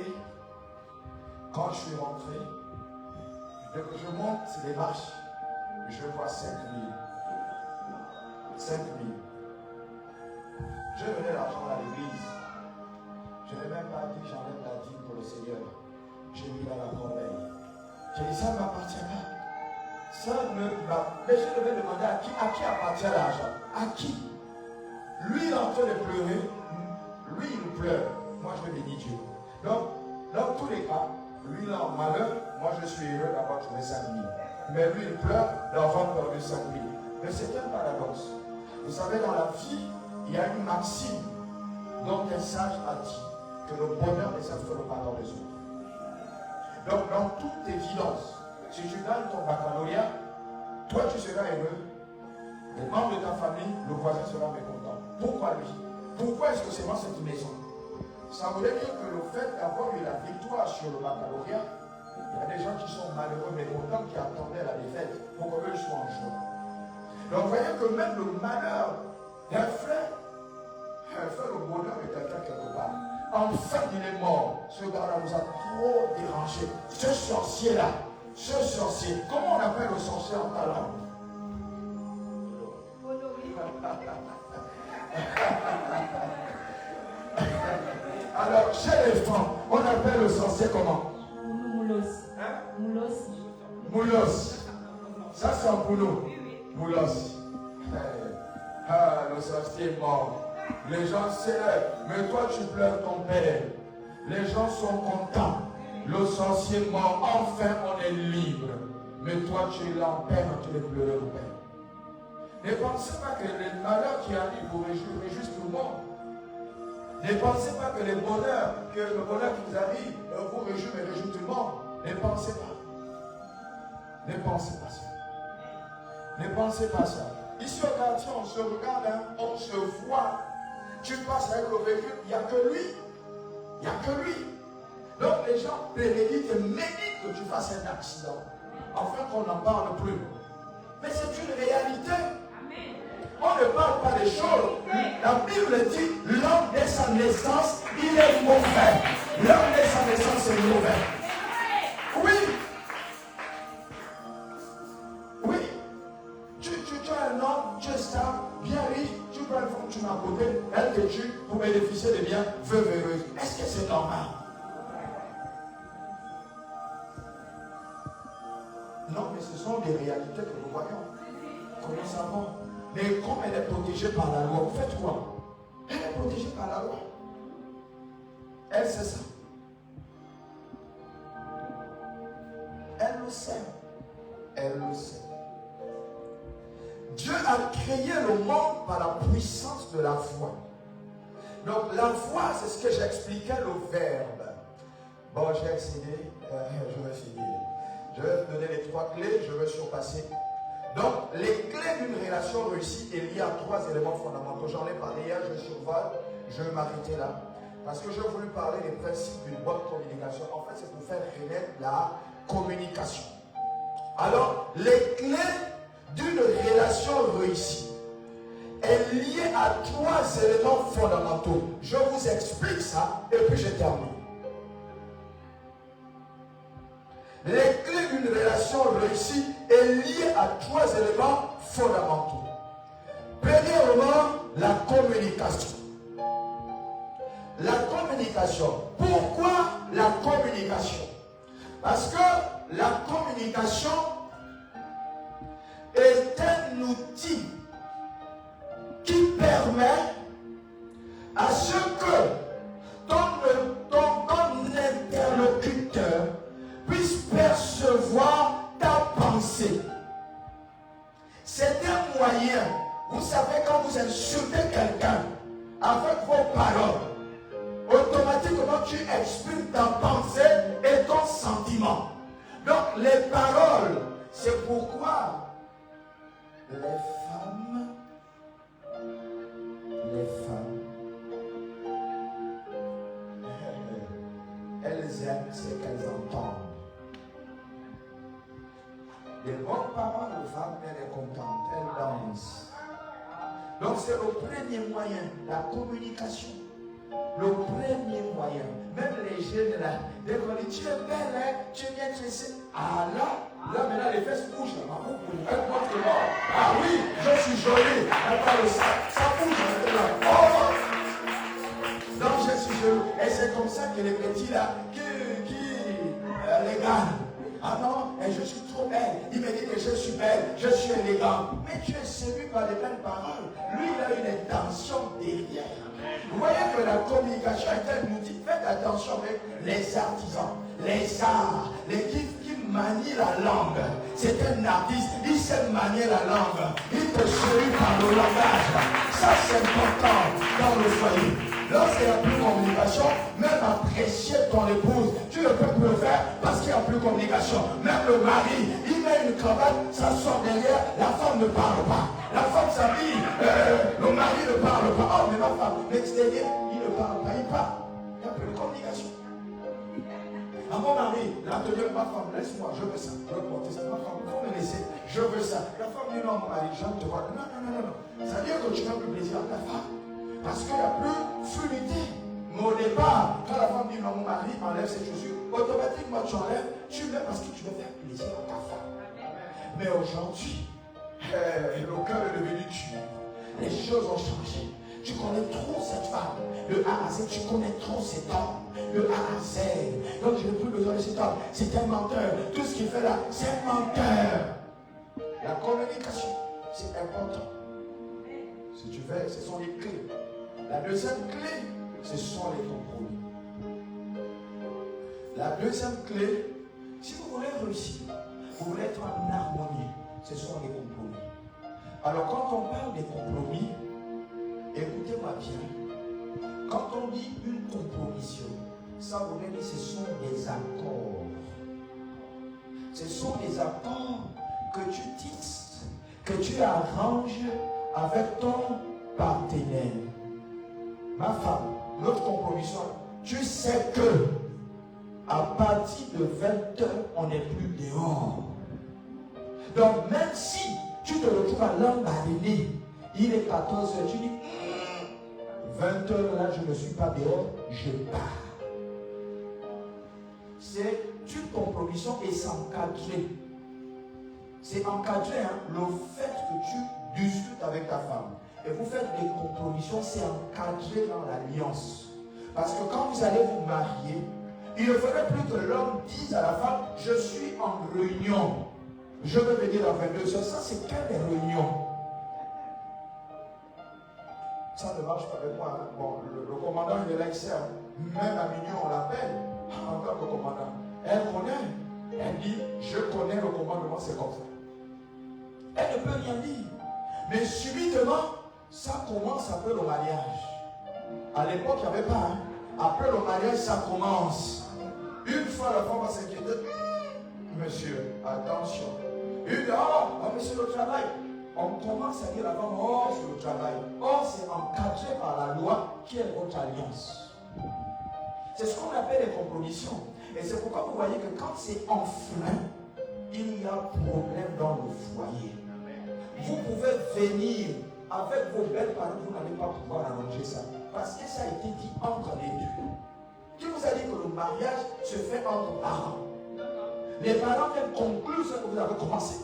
quand je suis rentré, je monte les marches, je vois 5 000. 5 000. Je donnais l'argent à l'église. Je n'ai même pas dit j'enlève la dîme pour le Seigneur. J'ai mis dans la corbeille. J'ai dit ça ne m'appartient pas. Ça ne m'a. Mais je devais demander à qui appartient l'argent. À qui? Lui il est en train de pleurer. Lui il pleure. Moi je bénis Dieu. Donc, dans tous les cas, lui il est en malheur. Moi je suis heureux d'avoir trouvé 5 000. Mais lui il pleure d'avoir perdu 5 000. Mais c'est un paradoxe. Vous savez, dans la vie, il y a une maxime dont un sage a dit que le bonheur ne s'affole pas dans les autres. Donc, dans toute évidence, si tu gagnes ton baccalauréat, toi tu seras heureux, les membres de ta famille, le voisin sera mécontent. Pourquoi lui? Pourquoi est-ce que c'est moi cette maison? Ça voudrait dire que le fait d'avoir eu la victoire sur le baccalauréat, il y a des gens qui sont malheureux, mécontents, qui attendaient la défaite pour qu'eux soient en joie. Donc vous voyez que même le malheur d'un frère, le bonheur de quelqu'un quelque part. Enfin il est mort. Ce gars-là nous a trop dérangé. Ce sorcier-là, ce sorcier, comment on appelle le sorcier en ta langue? Alors, chez les femmes, on appelle le sorcier comment? Moulos. Hein? Moulos. Moulos. Ça c'est un boulot. Moulos. Ah, le sorcier est mort. Les gens célèbrent, mais toi tu pleures ton père. Les gens sont contents. Le sorcier est mort, enfin on est libre. Mais toi tu es là en peine en train de pleurer au père. Ne pensez pas que les malheurs qui arrivent vous réjouissent tout le monde. Ne pensez pas que le bonheur qui vous arrive vous réjouit et réjouit tout le monde. Ne pensez pas. Ne pensez pas ça. Ne pensez pas ça. Ici au quartier, on se regarde, hein, on se voit. Tu passes avec le véhicule, il n'y a que lui. Il n'y a que lui. Donc les gens préméditent et méditent que tu fasses un accident. Afin qu'on n'en parle plus. Mais c'est une réalité. On ne parle pas des choses. La Bible dit, l'homme dès sa naissance, il est mauvais. L'homme dès sa naissance est mauvais. Oui. Oui. Tu as un homme, tu es stable, bien riche, tu prends une femme, tu m'as côté, elle te tue pour bénéficier des biens, veuve heureuse. Est-ce que c'est normal? Non, mais ce sont des réalités que nous voyons, que nous savons. Mais comme elle est protégée par la loi, vous faites quoi? Elle est protégée par la loi. Elle sait ça. Elle le sait. Elle le sait. Dieu a créé le monde par la puissance de la foi. Donc la foi, c'est ce que j'expliquais, le verbe. Bon, j'ai excédé, je vais finir. Je vais vous donner les 3 clés, je vais surpasser. Donc, les clés d'une relation réussie est liée à 3 éléments fondamentaux. J'en ai parlé hier, je survole, je vais m'arrêter là. Parce que j'ai voulu parler des principes d'une bonne communication. En fait, c'est pour faire renaître la communication. Alors, les clés d'une relation réussie est liée à 3 éléments fondamentaux. Je vous explique ça et puis je termine. Les clés d'une relation réussie est liée à 3 éléments fondamentaux. Premièrement, la communication. La communication. Pourquoi la communication? Parce que la communication est un outil qui permet à ce que ton interlocuteur puisse percevoir ta pensée. C'est un moyen. Vous savez, quand vous insultez quelqu'un avec vos paroles, automatiquement tu exprimes ta pensée et ton sentiment. Donc les paroles, c'est pourquoi les femmes, elles aiment ce qu'elles entendent. Les bonnes paroles aux femmes, elle est contente, elle danse. Donc c'est le premier moyen, la communication. Le premier moyen. Même les jeunes là, dès qu'on dit tu es belle, hein, tu es bien tressée. Ah là maintenant les fesses bougent. Elle montre que non. Ah oui, je suis jolie. Elle parle que les petits là, les gars. Ah non, et je suis trop belle. Il me dit que je suis belle, je suis élégant. Mais tu es séduit par les belles paroles. Lui, il a une intention derrière. Vous voyez que la communication interne nous dit, faites attention avec les artisans, les arts, les qui manient la langue. C'est un artiste, il sait manier la langue. Il te séduit par le langage. Ça, c'est important dans le foyer. Lorsqu'il n'y a plus de communication, même apprécier ton épouse, tu ne peux plus le faire parce qu'il n'y a plus de communication. Même le mari, il met une cravate, ça sort derrière, la femme ne parle pas. La femme s'habille, le mari ne parle pas. Oh, mais ma femme, l'extérieur, il ne parle pas, il parle. Il n'y a plus de communication. À mon mari, là, te dit, ma femme, laisse-moi, je veux ça. Je veux porter ça. Ma femme, il faut me laisser, je veux ça. La femme dit, non, mon mari, j'aime te voir. Non, non, non, non. Ça veut dire que tu n'as plus plaisir à ta femme. Parce qu'il n'y a plus fluidité. Mais au départ, quand la femme dit non, mon mari enlève ses chaussures, automatiquement tu enlèves, tu mets parce que tu veux faire plaisir à ta femme. Mais aujourd'hui, le cœur est devenu dur. Les choses ont changé. Tu connais trop cette femme. Le A à Z, tu connais trop cet homme. Le A à Z. Donc je n'ai plus besoin de cet homme. C'est un menteur. Tout ce qu'il fait là, c'est un menteur. La communication, c'est important. Si tu veux, ce sont les clés. La deuxième clé, ce sont les compromis. La deuxième clé, si vous voulez réussir, vous voulez être en harmonie, ce sont les compromis. Alors quand on parle des compromis, écoutez-moi bien. Quand on dit une compromission, ça voulait dire ce sont des accords. Ce sont des accords que tu tisses, que tu arranges avec ton partenaire. Ma femme, notre compromission, tu sais que à partir de 20h, on n'est plus dehors. Donc même si tu te retrouves à l'embariner, il est 14h, tu dis 20h là, je ne suis pas dehors, je pars. C'est une compromission et c'est encadré. C'est encadré, hein, le fait que tu discutes avec ta femme. Et vous faites des compromissions, c'est encadré dans l'alliance. Parce que quand vous allez vous marier, il ne faudrait plus que l'homme dise à la femme, je suis en réunion. Je veux venir dans 22 heures. Ça, c'est quelle réunion? Ça ne marche pas avec moi. Hein. Bon, le commandant, il est là, il sert. Même à minuit, on l'appelle en tant que commandant. Elle connaît. Elle dit, je connais le commandement, c'est comme ça. Elle ne peut rien dire. Mais subitement, ça commence après le mariage. À l'époque, il n'y avait pas. Hein. Après le mariage, ça commence. Une fois, la femme va s'inquiéter. Monsieur, attention. Monsieur, le travail. On commence à dire à la femme, c'est le travail. C'est encadré par la loi qui est votre alliance. C'est ce qu'on appelle les compromissions. Et c'est pourquoi vous voyez que quand c'est enfreint, il y a problème dans le foyer. Vous pouvez venir avec vos belles paroles, vous n'allez pas pouvoir arranger ça. Parce que ça a été dit entre les deux. Qui vous a dit que le mariage se fait entre parents? Les parents viennent conclure ce que vous avez commencé.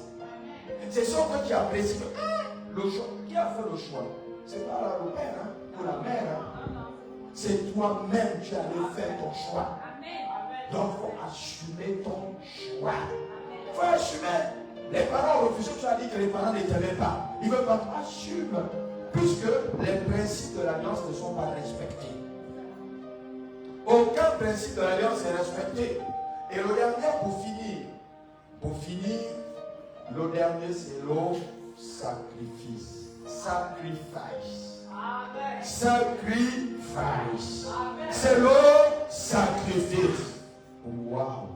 C'est ceux qui apprécient le choix. Qui a fait le choix? C'est pas le père hein, ou la mère. Hein. C'est toi-même qui allais faire ton choix. Donc il faut assumer ton choix. Il faut assumer. Les parents ont refusé, tu as dit que les parents ne t'aimaient pas. Ils ne veulent pas assumer. Puisque les principes de l'alliance ne sont pas respectés. Aucun principe de l'alliance n'est respecté. Et le dernier, pour finir, le dernier, c'est le sacrifice. Sacrifice. Sacrifice. C'est le sacrifice. Waouh.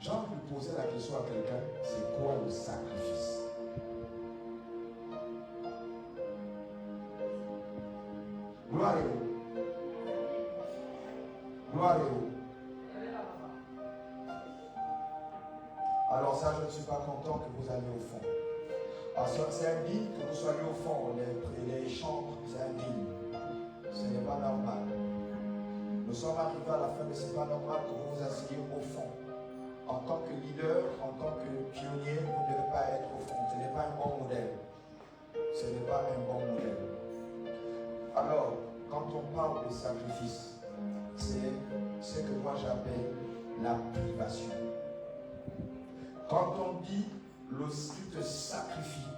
J'ai envie de poser la question à quelqu'un, c'est quoi le sacrifice? Gloire et où? Gloire et où? Alors ça, je ne suis pas content que vous alliez au fond. Parce que c'est indigne que vous soyez au fond, les chambres, c'est indigne. Ce n'est pas normal. Nous sommes arrivés à la fin, mais ce n'est pas normal que vous vous asseyez au fond. En tant que leader, en tant que pionnier, vous ne devez pas être au fond. Ce n'est pas un bon modèle. Ce n'est pas un bon modèle. Alors, quand sacrifice, c'est ce que moi j'appelle la privation. Quand on dit tu te sacrifies,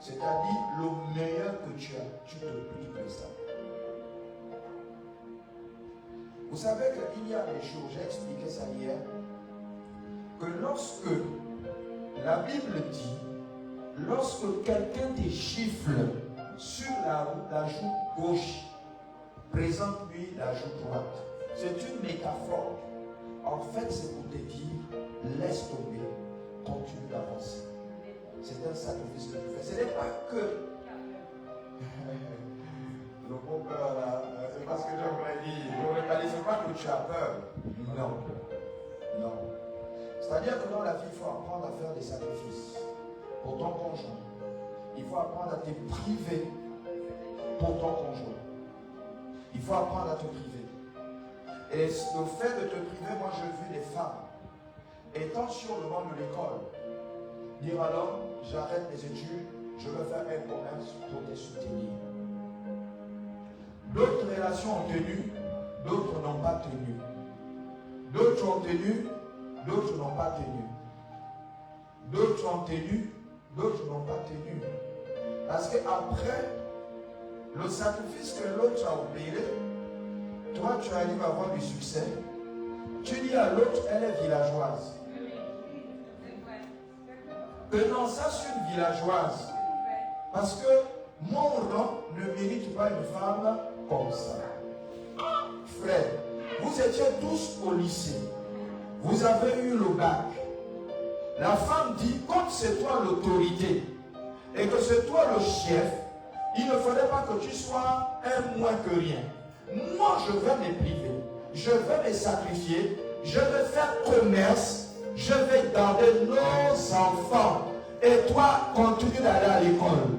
c'est-à-dire le meilleur que tu as, tu te prives de ça. Vous savez qu'il y a des choses, j'ai expliqué ça hier, que lorsque la Bible dit, lorsque quelqu'un te gifle sur la joue gauche, présente-lui la joue droite. C'est une métaphore. En fait, c'est pour te dire, laisse tomber, continue d'avancer. C'est un sacrifice que tu fais. Ce n'est pas que le bon peur là, c'est pas ce que j'aimerais dire. Je ne réalise pas que tu as peur. Non. Non. C'est-à-dire que dans la vie, il faut apprendre à faire des sacrifices pour ton conjoint. Il faut apprendre à te priver pour ton conjoint. Il faut apprendre à te priver. Et le fait de te priver, moi j'ai vu des femmes étant sur le banc de l'école, dire alors, j'arrête mes études, je veux faire un commerce pour te soutenir. D'autres relations ont tenu, d'autres n'ont pas tenu. D'autres ont tenu, d'autres n'ont pas tenu. D'autres ont tenu, d'autres n'ont pas tenu. Parce qu'après, le sacrifice que l'autre a opéré, toi tu arrives à avoir du succès. Tu dis à l'autre, elle est villageoise. Que non, ça c'est une villageoise. Parce que mon rang ne mérite pas une femme comme ça. Frère, vous étiez tous au lycée. Vous avez eu le bac. La femme dit, comme c'est toi l'autorité et que c'est toi le chef, il ne faudrait pas que tu sois un moins que rien. Moi, je vais me priver. Je vais me sacrifier. Je vais faire commerce. Je vais garder nos enfants. Et toi, continue d'aller à l'école.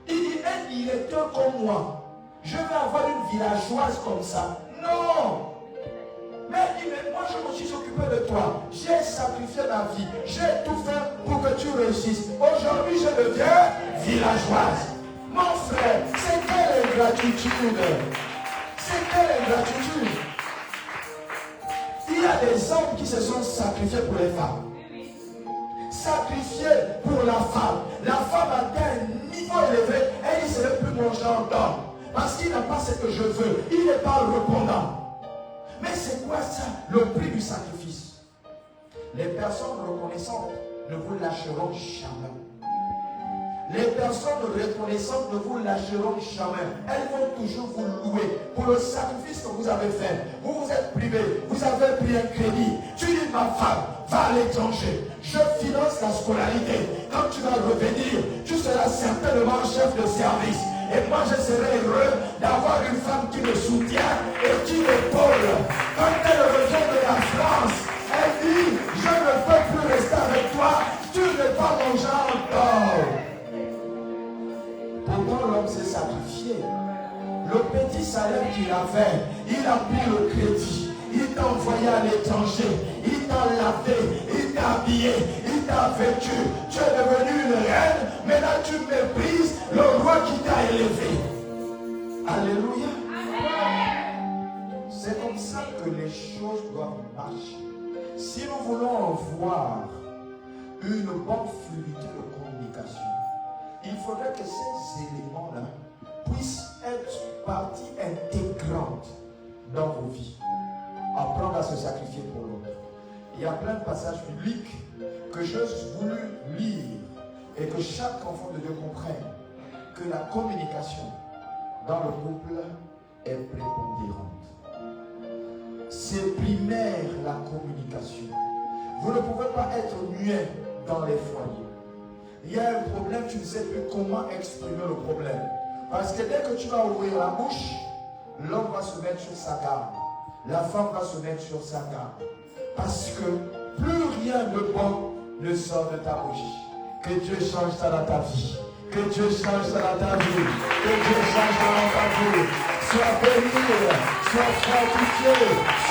Il dit, un directeur comme moi, je vais avoir une villageoise comme ça. Non! Mais il dit, mais moi je me suis occupé de toi. J'ai sacrifié ma vie. J'ai tout fait pour que tu réussisses. Aujourd'hui, je deviens villageoise. Mon frère, c'est quelle ingratitude! C'est quelle ingratitude! Il y a des hommes qui se sont sacrifiés pour les femmes. Sacrifiés pour la femme. La femme atteint un niveau élevé. Elle dit, ce n'est plus mon genre d'homme. Parce qu'il n'a pas ce que je veux. Il n'est pas répondant. Mais c'est quoi ça? Le prix du sacrifice. Les personnes reconnaissantes ne vous lâcheront jamais. Les personnes reconnaissantes ne vous lâcheront jamais. Elles vont toujours vous louer pour le sacrifice que vous avez fait. Vous vous êtes privé, vous avez pris un crédit. Tu dis, ma femme, va à l'étranger. Je finance la scolarité. Quand tu vas revenir, tu seras certainement chef de service. Et moi, je serai heureux d'avoir une femme qui me soutient et qui m'épaule. Quand elle revient de la France, elle dit, je ne peux plus rester avec toi. Tu n'es pas mon genre d'homme. Pourtant, l'homme s'est sacrifié. Le petit salaire qu'il avait, il a pris le crédit. Il t'a envoyé à l'étranger. Il t'a lavé. Il t'a habillé. Il t'a vêtu. Tu es devenu une reine. Maintenant, tu méprises le roi qui t'a élevé. Alléluia. C'est comme ça que les choses doivent marcher. Si nous voulons avoir une bonne fluidité de communication, il faudrait que ces éléments-là puissent être partie intégrante dans vos vies. Apprendre à se sacrifier pour l'autre. Il y a plein de passages bibliques que j'ai voulu lire et que chaque enfant de Dieu comprenne que la communication dans le couple est prépondérante. C'est primaire la communication. Vous ne pouvez pas être muet dans les foyers. Il y a un problème, tu ne sais plus comment exprimer le problème. Parce que dès que tu vas ouvrir la bouche, l'homme va se mettre sur sa garde. La femme va se mettre sur sa garde. Parce que plus rien de bon ne sort de ta bouche. Que Dieu change ça dans ta vie. Que Dieu change ça dans ta vie. Que Dieu change ça dans ta vie. Sois béni, sois fortifié,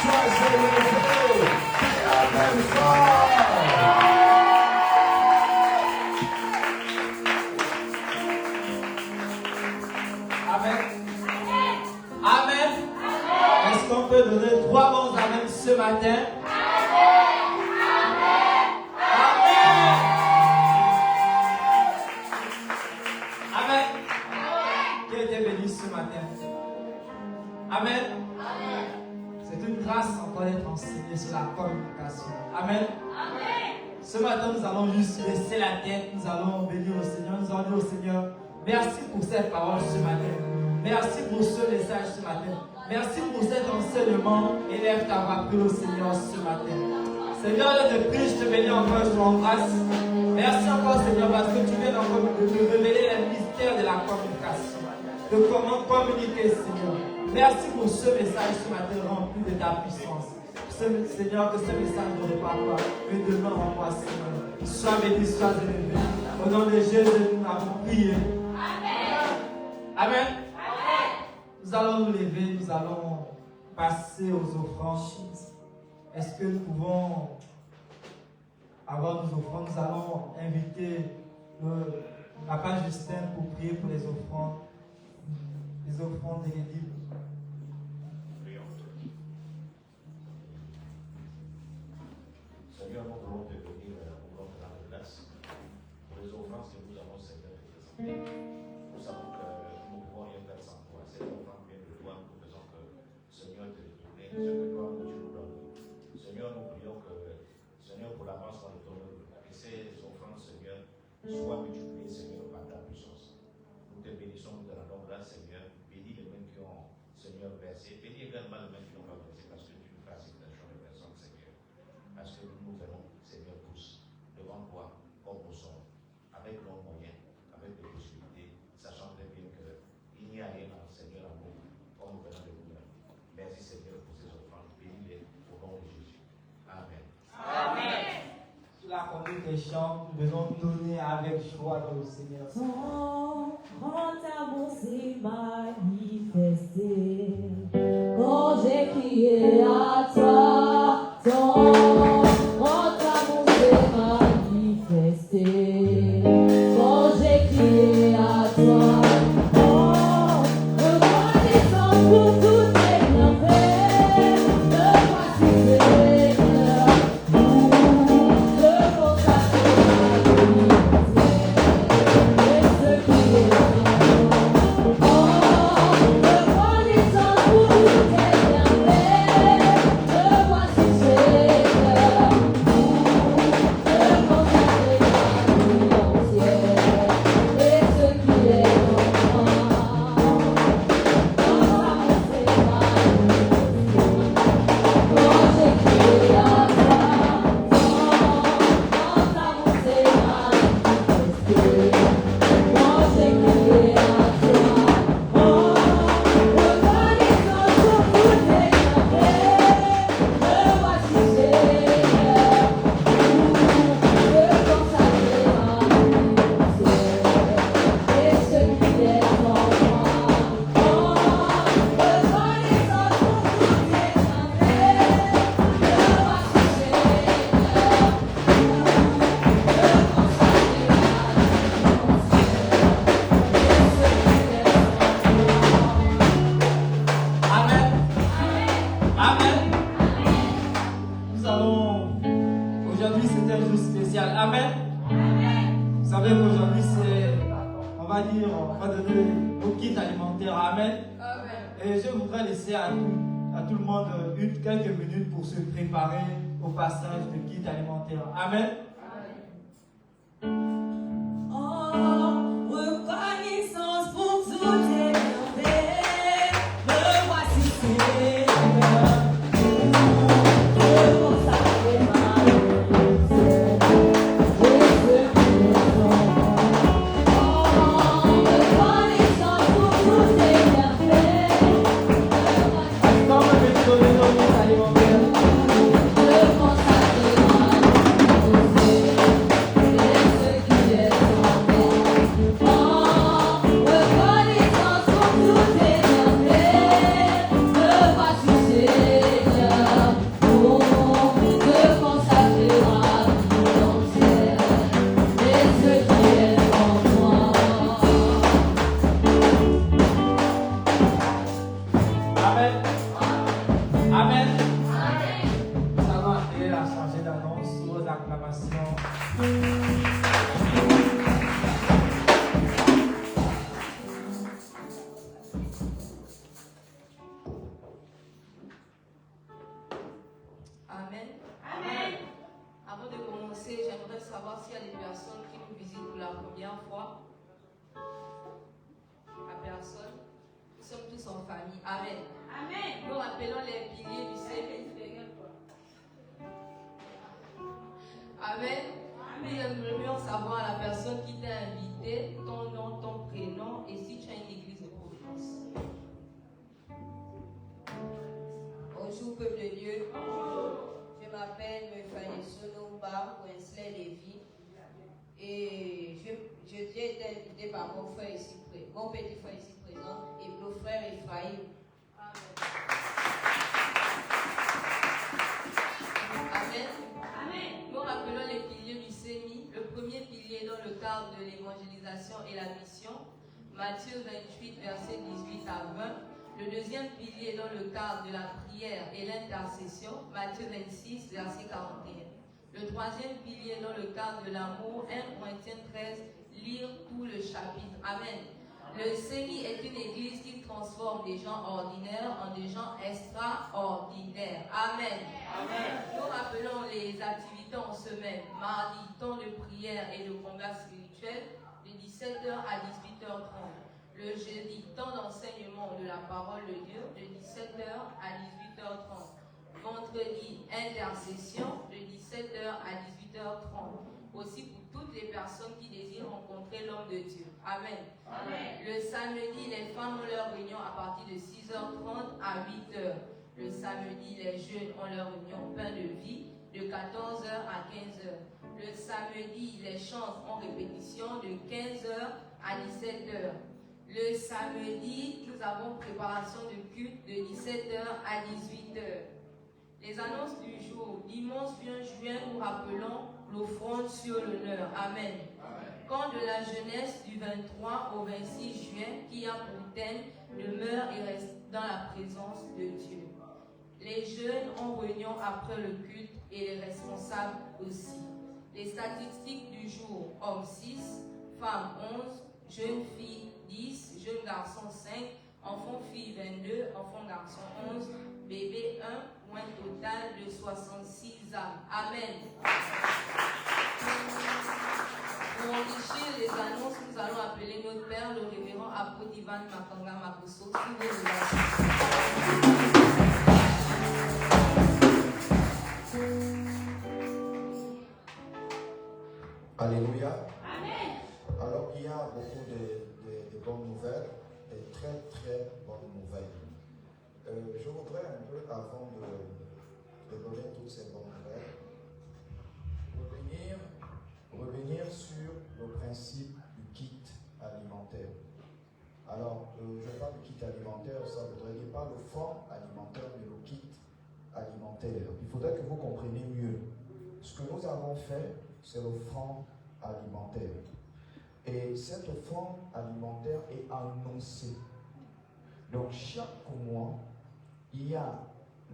sois élevé. Et Amen fort. Amen. Amen. matin? Amen. Qui a été béni ce matin? Amen. C'est une grâce encore d'être enseigné sur la communication. Amen. Ce matin, nous allons juste laisser la tête. Nous allons bénir au Seigneur. Nous allons dire au Seigneur, merci pour cette parole ce matin. Merci pour ce message ce matin. Merci pour cet enseignement. Élève ta voix, prie au Seigneur ce matin. Seigneur, je te prie, je te bénis encore, je t'embrasse. Merci encore, Seigneur, parce que tu viens encore de me révéler les mystères de la communication. De comment communiquer, Seigneur. Merci pour ce message ce matin rempli de ta puissance. Seigneur, que ce message ne repart pas, mais demeure en moi, Seigneur. Sois béni, sois élevé. Au nom de Jésus, nous avons prié. Amen. Nous allons nous lever, nous allons passer aux offrandes. Est-ce que nous pouvons avoir nos offrandes? Nous allons inviter Papa Justin pour prier pour les offrandes de l'église. Seigneur, nous voulons te bénir, nous voulons te rendre grâce pour les offrandes que nous avons, Seigneur, te présenter. Nous savons que nous ne pouvons rien faire sans toi. Cette offrande vient de toi, nous faisons que, Seigneur, te retourner ce que toi, tu nous donnes. Seigneur, nous prions que, Seigneur, pour l'avancement de ton œuvre, que ces offrandes, Seigneur, soient multipliées, Seigneur, par ta puissance. Nous te bénissons, nous te rendons grâce, Seigneur. Bénis les mains qui ont, Seigneur, versé. Bénis également les mains qui n'ont pas versé, parce que tu nous fais acceptation de personnes, Seigneur. Parce que nous venons, Seigneur, tous devant toi, comme nous sommes, avec nos moyens, avec des possibilités, sachant très bien qu'il n'y a rien, Seigneur, à nous, comme nous venons de nous-mêmes. Merci, Seigneur, pour ces offrandes. Bénis-les au nom de Jésus. Amen. Amen. Sous la conduite des chants, nous venons donner avec joie dans le Seigneur. Ton grand amour s'est manifesté quand j'ai crié à toi. Ton grand amour s'est manifesté quand j'ai crié à toi. Oh, reconnaissant pour tous tes bienfaits, me voici Seigneur, pour te consacrer ma vie. Et ce qui est oh, reconnaissant pour tous tes bienfaits, me voici Seigneur, pour te consacrer ma vie entière. Et ce qui est en moi, quand ça s'est manifesté, quand j'ai crié à toi, quand ça s'est manifesté, quand j'ai crié à toi, oh, reconnaissant pour tous tes bienfaits, me voici Seigneur, pour te consacrer ma vie entière. Et ce qui est en moi, oh, reconnaissant pour tous tes bienfaits, me voici Amen. Amen. Nous allons. Aujourd'hui, c'est un jour spécial. Amen. Vous savez qu'aujourd'hui, on va donner au kit alimentaire. Amen. Et je voudrais laisser à tout le monde quelques minutes pour se préparer au passage de kit alimentaire. Amen. Oh, reconnaissance pour tous tes bienfaits, me voici Seigneur, pour te consacrer ma vie entière. Et ce qui est en moi, oh, reconnaissance pour tous tes bienfaits, me voici Comme le donner nos kits alimentaires. te consacrer ma vie entière. première fois. La personne. Nous sommes tous en famille. Amen. Amen. Nous rappelons les piliers du CP. Amen. Nous aimerions savoir la personne qui t'a invité, ton nom, ton prénom et si tu as une église de Providence. Bonjour peuple de Dieu. Je m'appelle Fanny Sonomba Wesley Lévy et j'ai été invité par mon frère ici présent, mon petit frère ici présent et mon frère Ephraïm. Amen. Amen. Nous rappelons les piliers du CEMI. Le premier pilier dans le cadre de l'évangélisation et la mission, Matthieu 28, versets 18 à 20. Le deuxième pilier dans le cadre de la prière et l'intercession, Matthieu 26, verset 41. Le troisième pilier dans le cadre de l'amour, 1 Corinthiens 13, lire tout le chapitre. Amen. Le CEMI est une église qui transforme des gens ordinaires en des gens extraordinaires. Amen. Amen. Nous rappelons les activités en semaine. Mardi, temps de prière et de combat spirituel de 17h à 18h30. Le jeudi, temps d'enseignement de la parole de Dieu de 17h à 18h30. Vendredi, intercession de 17h à 18h30. Aussi pour toutes les personnes qui désirent rencontrer l'homme de Dieu. Amen. Amen. Le samedi, les femmes ont leur réunion à partir de 6h30 à 8h. Le samedi, les jeunes ont leur réunion pain de vie de 14h à 15h. Le samedi, les chants en répétition de 15h à 17h. Le samedi, nous avons préparation de culte de 17h à 18h. Les annonces du jour. Dimanche 20 juin, nous rappelons l'offrande sur l'honneur. Amen. Camp de la jeunesse du 23 au 26 juin, qui a pour thème demeure et reste dans la présence de Dieu. Les jeunes ont réunion après le culte et les responsables aussi. Les statistiques du jour, hommes 6, femmes 11, jeunes filles 10, jeunes garçons 5, enfants filles 22, enfants garçons 11, bébé 1, pour un total de 66 âmes. Amen. Pour enrichir les annonces, nous allons appeler notre père, le révérend apôtre Ivan Makanga Makoso. Alléluia. Amen. Alors il y a beaucoup de bonnes nouvelles, de très très bonnes nouvelles. Je voudrais un peu, avant de donner toutes ces bonnes nouvelles, revenir sur le principe du kit alimentaire. Alors, je parle du kit alimentaire, ça voudrait dire pas le fonds alimentaire, mais le kit alimentaire. Il faudrait que vous compreniez mieux. Ce que nous avons fait, c'est le fonds alimentaire. Et cette fonds alimentaire est annoncée. Donc, chaque mois, il y a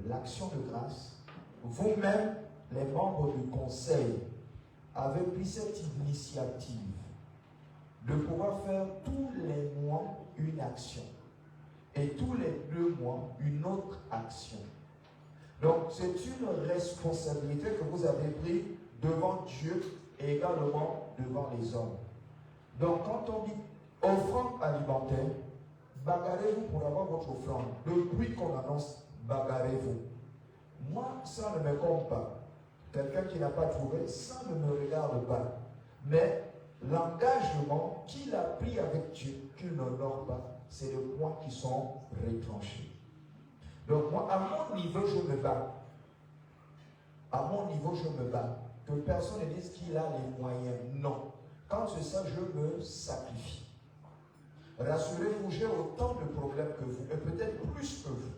l'action de grâce. Vous-même, les membres du conseil, avez pris cette initiative de pouvoir faire tous les mois une action et tous les 2 mois une autre action. Donc c'est une responsabilité que vous avez prise devant Dieu et également devant les hommes. Donc quand on dit offrande alimentaire, bagarrez-vous pour avoir votre offrande. Depuis qu'on annonce, bagarrez-vous. Moi, ça ne me compte pas. Quelqu'un qui n'a pas trouvé, ça ne me regarde pas. Mais l'engagement qu'il a pris avec Dieu, qu'il n'honore pas, c'est les points qui sont retranchés. Donc moi, à mon niveau, je me bats. À mon niveau, je me bats. Que personne ne dise qu'il a les moyens. Non. Quand c'est ça, je me sacrifie. Rassurez-vous, j'ai autant de problèmes que vous, et peut-être plus que vous.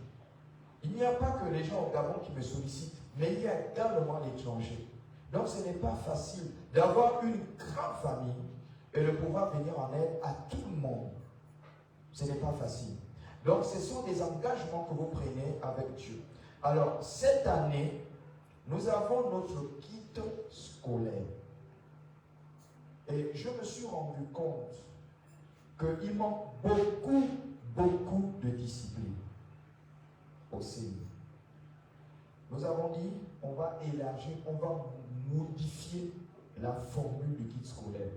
Il n'y a pas que les gens au Gabon qui me sollicitent, mais il y a également l'étranger. Donc ce n'est pas facile d'avoir une grande famille et de pouvoir venir en aide à tout le monde. Ce n'est pas facile. Donc ce sont des engagements que vous prenez avec Dieu. Alors cette année, nous avons notre kit scolaire. Et je me suis rendu compte qu'il manque beaucoup de discipline au CEMI. Nous avons dit, on va élargir, on va modifier la formule du kit scolaire.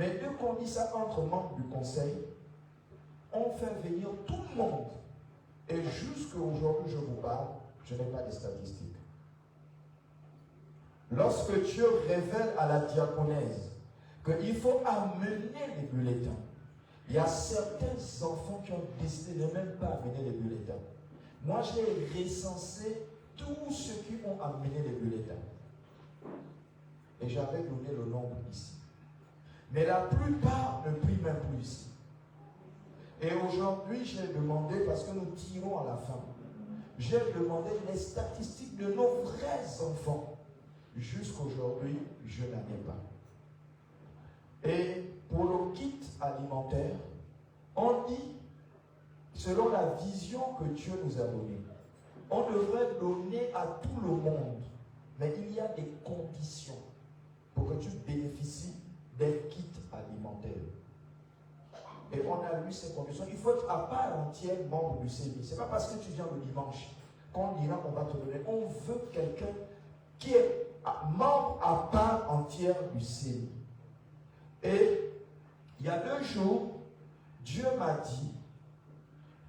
Mais dès qu'on dit ça entre membres du conseil, on fait venir tout le monde. Et jusqu'à aujourd'hui, je vous parle, je n'ai pas de statistiques. Lorsque Dieu révèle à la diaconèse qu'il faut amener les bulletins, il y a certains enfants qui ont décidé de ne même pas amener les bulletins. Moi, j'ai recensé tous ceux qui ont amené les bulletins. Et j'avais donné le nombre ici. Mais la plupart ne prient même plus ici. Et aujourd'hui, j'ai demandé, parce que nous tirons à la fin, j'ai demandé les statistiques de nos vrais enfants. Jusqu'aujourd'hui, je n'en ai pas. Et pour le kit alimentaire, on dit, selon la vision que Dieu nous a donnée, on devrait donner à tout le monde. Mais il y a des conditions pour que tu bénéficies des kits alimentaires. Et on a lu ces conditions. Il faut être à part entière membre du CMI. Ce n'est pas parce que tu viens le dimanche qu'on dira qu'on va te donner. On veut quelqu'un qui est membre à part entière du CMI. Et il y a 2 jours, Dieu m'a dit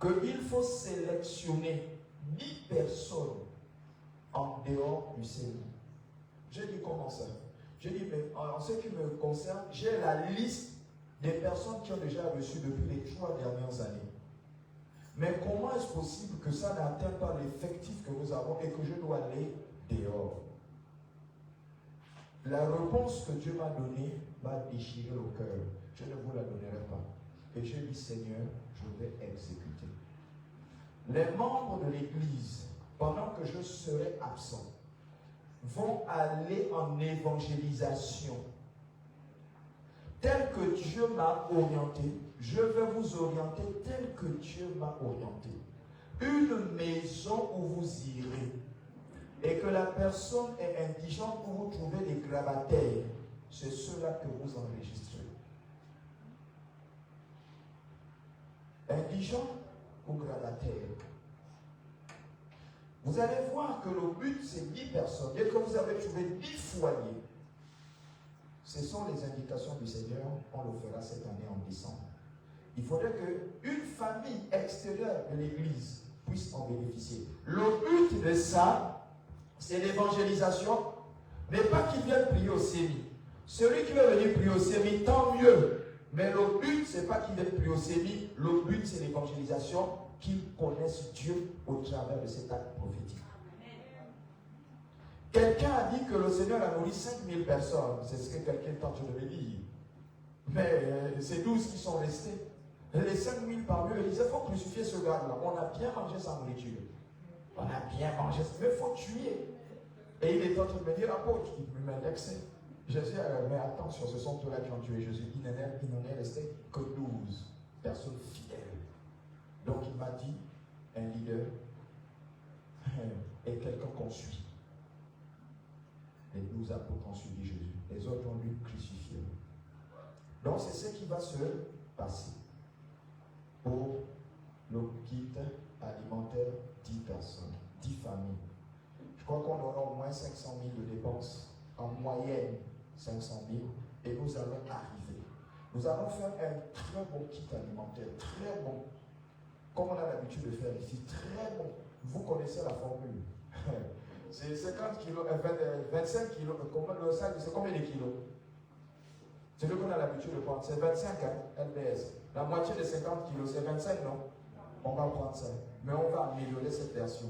qu'il faut sélectionner 10 personnes en dehors du CMI. J'ai dit comment ça? J'ai dit, mais en ce qui me concerne, j'ai la liste des personnes qui ont déjà reçu depuis les 3 dernières années. Mais comment est-ce possible que ça n'atteint pas l'effectif que nous avons et que je dois aller dehors? La réponse que Dieu m'a donnée m'a déchiré le cœur. Je ne vous la donnerai pas. Et j'ai dit, Seigneur, je vais exécuter. Les membres de l'Église, pendant que je serai absent, vont aller en évangélisation. Tel que Dieu m'a orienté, je vais vous orienter tel que Dieu m'a orienté. Une maison où vous irez et que la personne est indigente où vous trouvez des gravataires, c'est cela que vous enregistrez. Indigent ou gravataire. Vous allez voir que le but, c'est 10 personnes. Dès que vous avez trouvé 10 foyers, ce sont les indications du Seigneur. On le fera cette année en décembre. Il faudrait qu'une famille extérieure de l'Église puisse en bénéficier. Le but de ça, c'est l'évangélisation, mais pas qu'il vienne prier au CMI. Celui qui veut venir prier au CMI, tant mieux. Mais le but, ce n'est pas qu'il vienne prier au CMI. Le but, c'est l'évangélisation, qu'ils connaissent Dieu au travers de cet acte prophétique. Quelqu'un a dit que le Seigneur a nourri 5000 personnes. C'est ce que quelqu'un tente de me dire. Mais c'est 12 qui sont restés. Les 5000 parmi eux, ils disaient, il faut crucifier ce gars-là. On a bien mangé sa nourriture. On a bien mangé, mais il faut tuer. Et il est en train de me dire, apôtre, il m'indexait. Jésus a dit, mais attention, ce sont eux-là qui ont tué Jésus. Il n'en est resté que 12 personnes fidèles. Donc il m'a dit, un leader et quelqu'un qu'on suit. Les 12 apôtres ont suivi Jésus. Les autres ont dû crucifier. Donc c'est ce qui va se passer pour le kit alimentaire 10 personnes, 10 familles. Je crois qu'on aura au moins 500 000 de dépenses, en moyenne 500 000, et nous allons arriver. Nous allons faire un très bon kit alimentaire, très bon, comme on a l'habitude de faire ici, très bon. Vous connaissez la formule. C'est 50 kilos, 25 kilos, le sac, c'est combien de kilos? C'est ce qu'on a l'habitude de prendre, c'est 25 LBS. La moitié de 50 kilos, c'est 25, non? On va prendre ça. Mais on va améliorer cette version.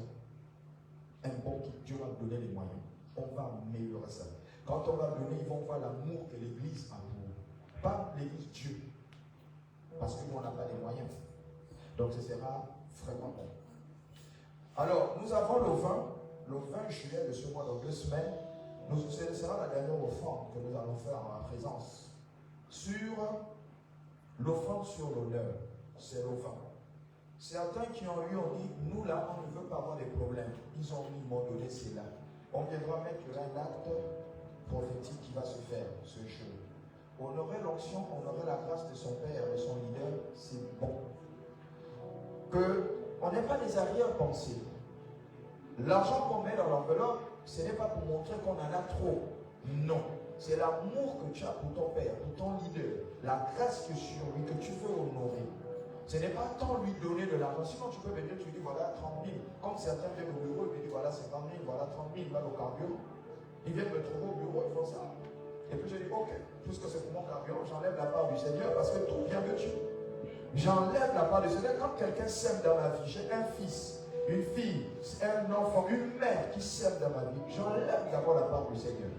Un bon kit, Dieu va donner les moyens. On va améliorer ça. Quand on va donner, ils vont voir l'amour que l'Église a pour nous. Pas l'Église Dieu. Parce que nous, on n'a pas les moyens. Donc ce sera vraiment bon. Alors, nous avons le 20 juillet de ce mois, dans 2 semaines, ce sera la dernière offrande que nous allons faire en présence. Sur l'offrande sur l'honneur, c'est le 20. Certains qui ont eu, ont dit, nous là, on ne veut pas avoir des problèmes. Ils m'ont donné cela. On viendra mettre un acte prophétique qui va se faire ce jour. On aurait l'onction, on aurait la grâce de son père, de son leader, c'est bon. On n'ait pas des arrière-pensées. L'argent qu'on met dans l'enveloppe, ce n'est pas pour montrer qu'on en a trop. Non. C'est l'amour que tu as pour ton père, pour ton leader. grâce qui est sur lui, que tu veux honorer. Ce n'est pas tant lui donner de l'argent. Sinon, tu peux venir, tu lui dis voilà 30 000. Comme certains viennent au bureau, ils me disent voilà 50 000, voilà 30 000, voilà au carburant. Ils viennent me trouver au bureau, ils font ça. Et puis je dis ok, puisque c'est pour mon carburant, j'enlève la part du Seigneur parce que tout vient de Dieu. J'enlève la part du Seigneur. Quand quelqu'un sème dans ma vie, j'ai un fils, une fille, un enfant, une mère qui sème dans ma vie, j'enlève d'abord la part du Seigneur.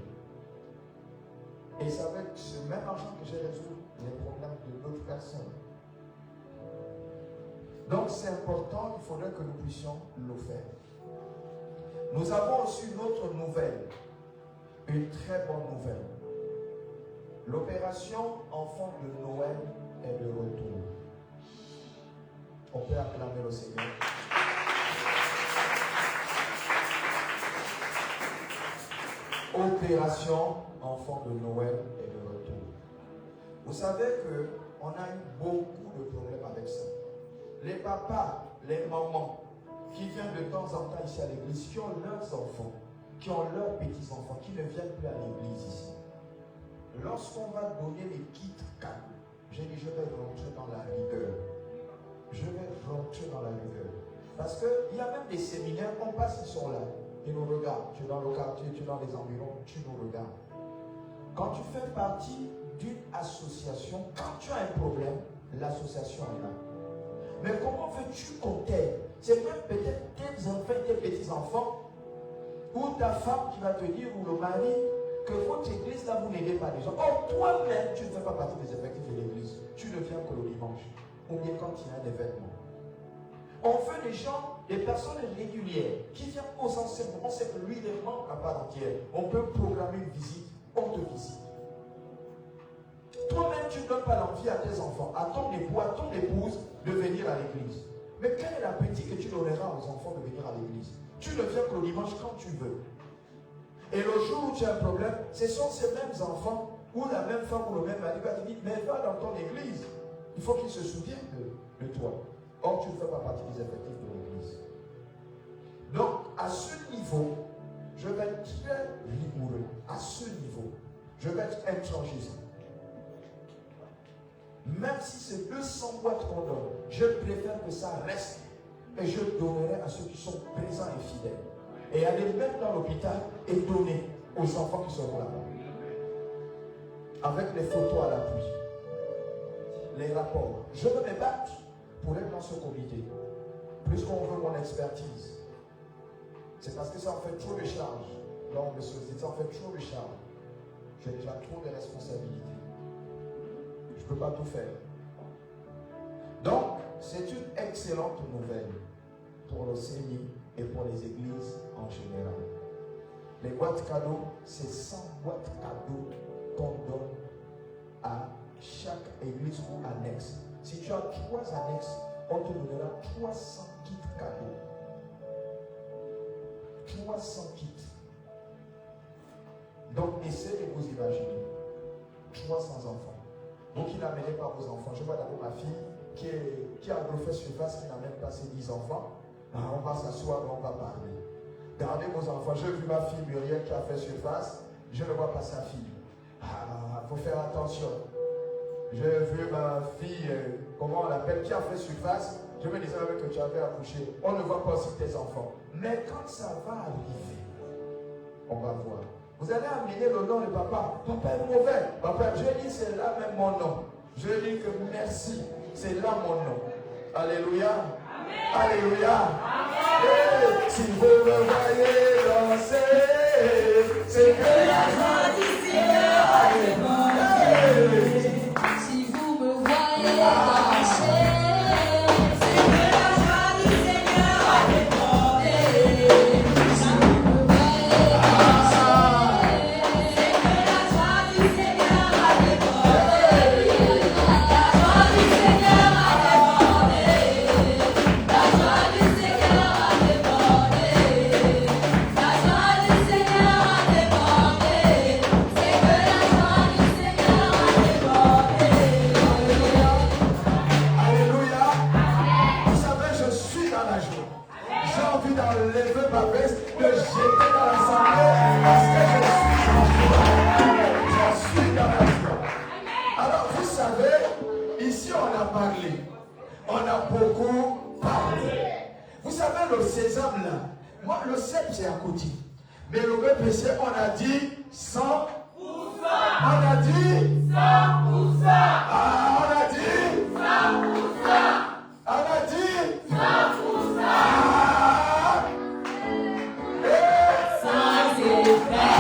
Et c'est avec ce même argent que j'ai résolu les problèmes de d'autres personnes. Donc c'est important, il faudrait que nous puissions le faire. Nous avons aussi une autre nouvelle, une très bonne nouvelle. L'opération Enfant de Noël est de retour. On peut acclamer le Seigneur. Opération Enfant de Noël est de retour. Vous savez qu'on a eu beaucoup de problèmes avec ça. Les papas, les mamans qui viennent de temps en temps ici à l'église, qui ont leurs enfants, qui ont leurs petits-enfants, qui ne viennent plus à l'église ici. Lorsqu'on va donner les kits cadeaux, j'ai dit je vais rentrer dans la rigueur. Je vais rentrer dans la rigueur. Parce qu'il y a même des séminaires, on passe, ils sont là. Ils nous regardent. Tu es dans le quartier, tu es dans les environs, tu nous regardes. Quand tu fais partie d'une association, quand tu as un problème, l'association est là. Mais comment veux-tu qu'on t'aide? C'est même peut-être tes enfants, tes petits-enfants, ou ta femme qui va te dire, ou le mari, que votre église là, vous n'aidez pas les gens. Or, toi-même, tu ne fais pas partie des effectifs de l'église. Tu ne viens que le dimanche. Ou bien quand il y a un événement. On veut des gens, des personnes régulières, qui viennent aux enseignements. On sait que lui, il est membre à part entière. On peut programmer une visite. On te visite. Toi-même, tu ne donnes pas l'envie à tes enfants, à ton époux, à ton épouse, de venir à l'église. Mais quel est l'appétit que tu donneras aux enfants de venir à l'église? Tu ne viens que le dimanche quand tu veux. Et le jour où tu as un problème, ce sont ces mêmes enfants, ou la même femme ou le même mari va te dire, mais va dans ton église. Il faut qu'ils se souviennent de toi. Or, tu ne fais pas partie des effectifs de l'église. Donc, à ce niveau, je vais être très rigoureux. À ce niveau, je vais être intransigeant. Même si c'est 200 boîtes qu'on donne, je préfère que ça reste. Et je donnerai à ceux qui sont présents et fidèles. Et aller même dans l'hôpital et donner aux enfants qui seront là-bas. Avec les photos à l'appui. Les rapports. Je veux me battre pour être dans ce comité. Puisqu'on veut mon expertise. C'est parce que ça en fait trop de charges. Là, on me sollicite, ça en fait trop de charges. J'ai déjà trop de responsabilités. Je ne peux pas tout faire. Donc, c'est une excellente nouvelle pour le Seigneur et pour les églises en général. Les boîtes cadeaux, c'est 100 boîtes cadeaux qu'on donne à chaque église ou annexe. Si tu as 3 annexes, on te donnera 300 kits cadeaux. 300 kits. Donc, essayez de vous imaginer 300 enfants. Vous qui n'amenez pas vos enfants, je vois d'abord ma fille qui a refait surface, qui n'a même pas ses 10 enfants. Alors, on va s'asseoir, on va parler. Gardez vos enfants. J'ai vu ma fille Muriel qui a fait surface. Je ne vois pas sa fille. Il faut faire attention. J'ai vu ma fille, comment on l'appelle, qui a fait surface. Je me disais même que tu avais accouché. On ne voit pas aussi tes enfants. Mais quand ça va arriver, on va voir. Vous allez amener le nom de papa. Papa est mauvais. Papa, je dis c'est là même mon nom. Je dis que merci. C'est là mon nom. Alléluia. Amen. Alléluia. Amen. Si vous me voyez danser, c'est que la joie du Seigneur a démarré. Si vous me voyez danser, c'est que la joie du Seigneur a débordé. Si vous me voyez danser, c'est que la joie du Seigneur a débordé. La joie du Seigneur a débordé. La joie du Seigneur a débordé. La joie du Seigneur a débordé. a parlé. On a beaucoup parlé. Vous savez, le sésame là, moi le cèpe c'est à côté. Mais le BPC, on a dit 100%. On a dit 100%. Ah, on a dit 100%. On a dit 100%. Ah. Et Ça c'est vrai.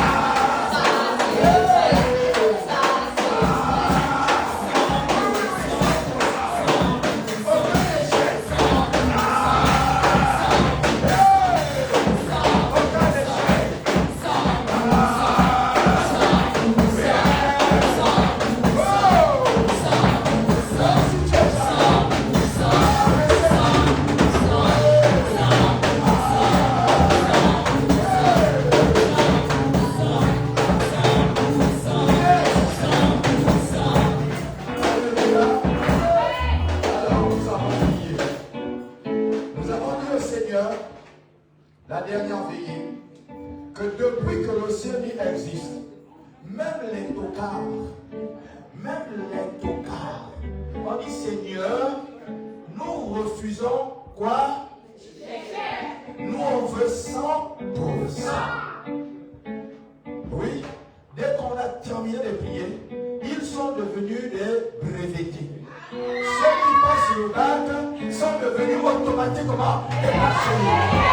la dernière veillée, que depuis que le ciel existe, même les tocards, on dit Seigneur, nous refusons quoi? Nous on veut 100%. Oui, dès qu'on a terminé de prier, ils sont devenus des brevetés. Ceux qui passent le bac sont devenus automatiquement des bacheliers.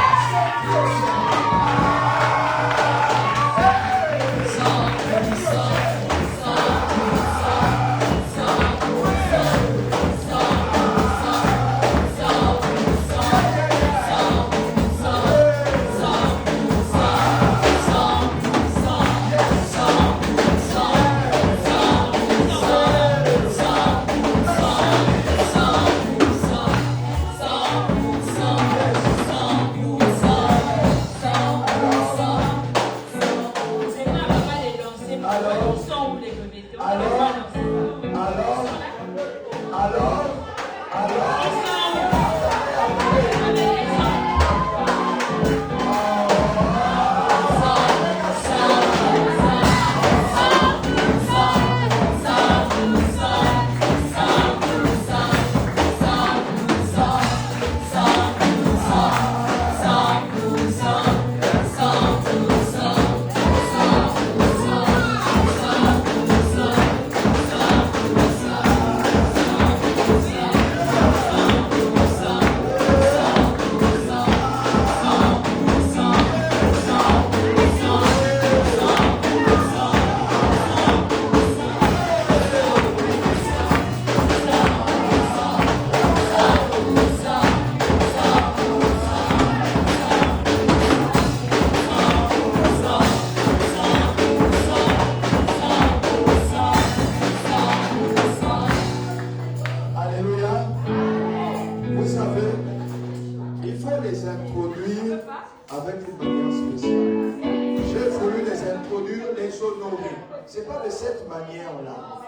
C'est pas de cette manière-là.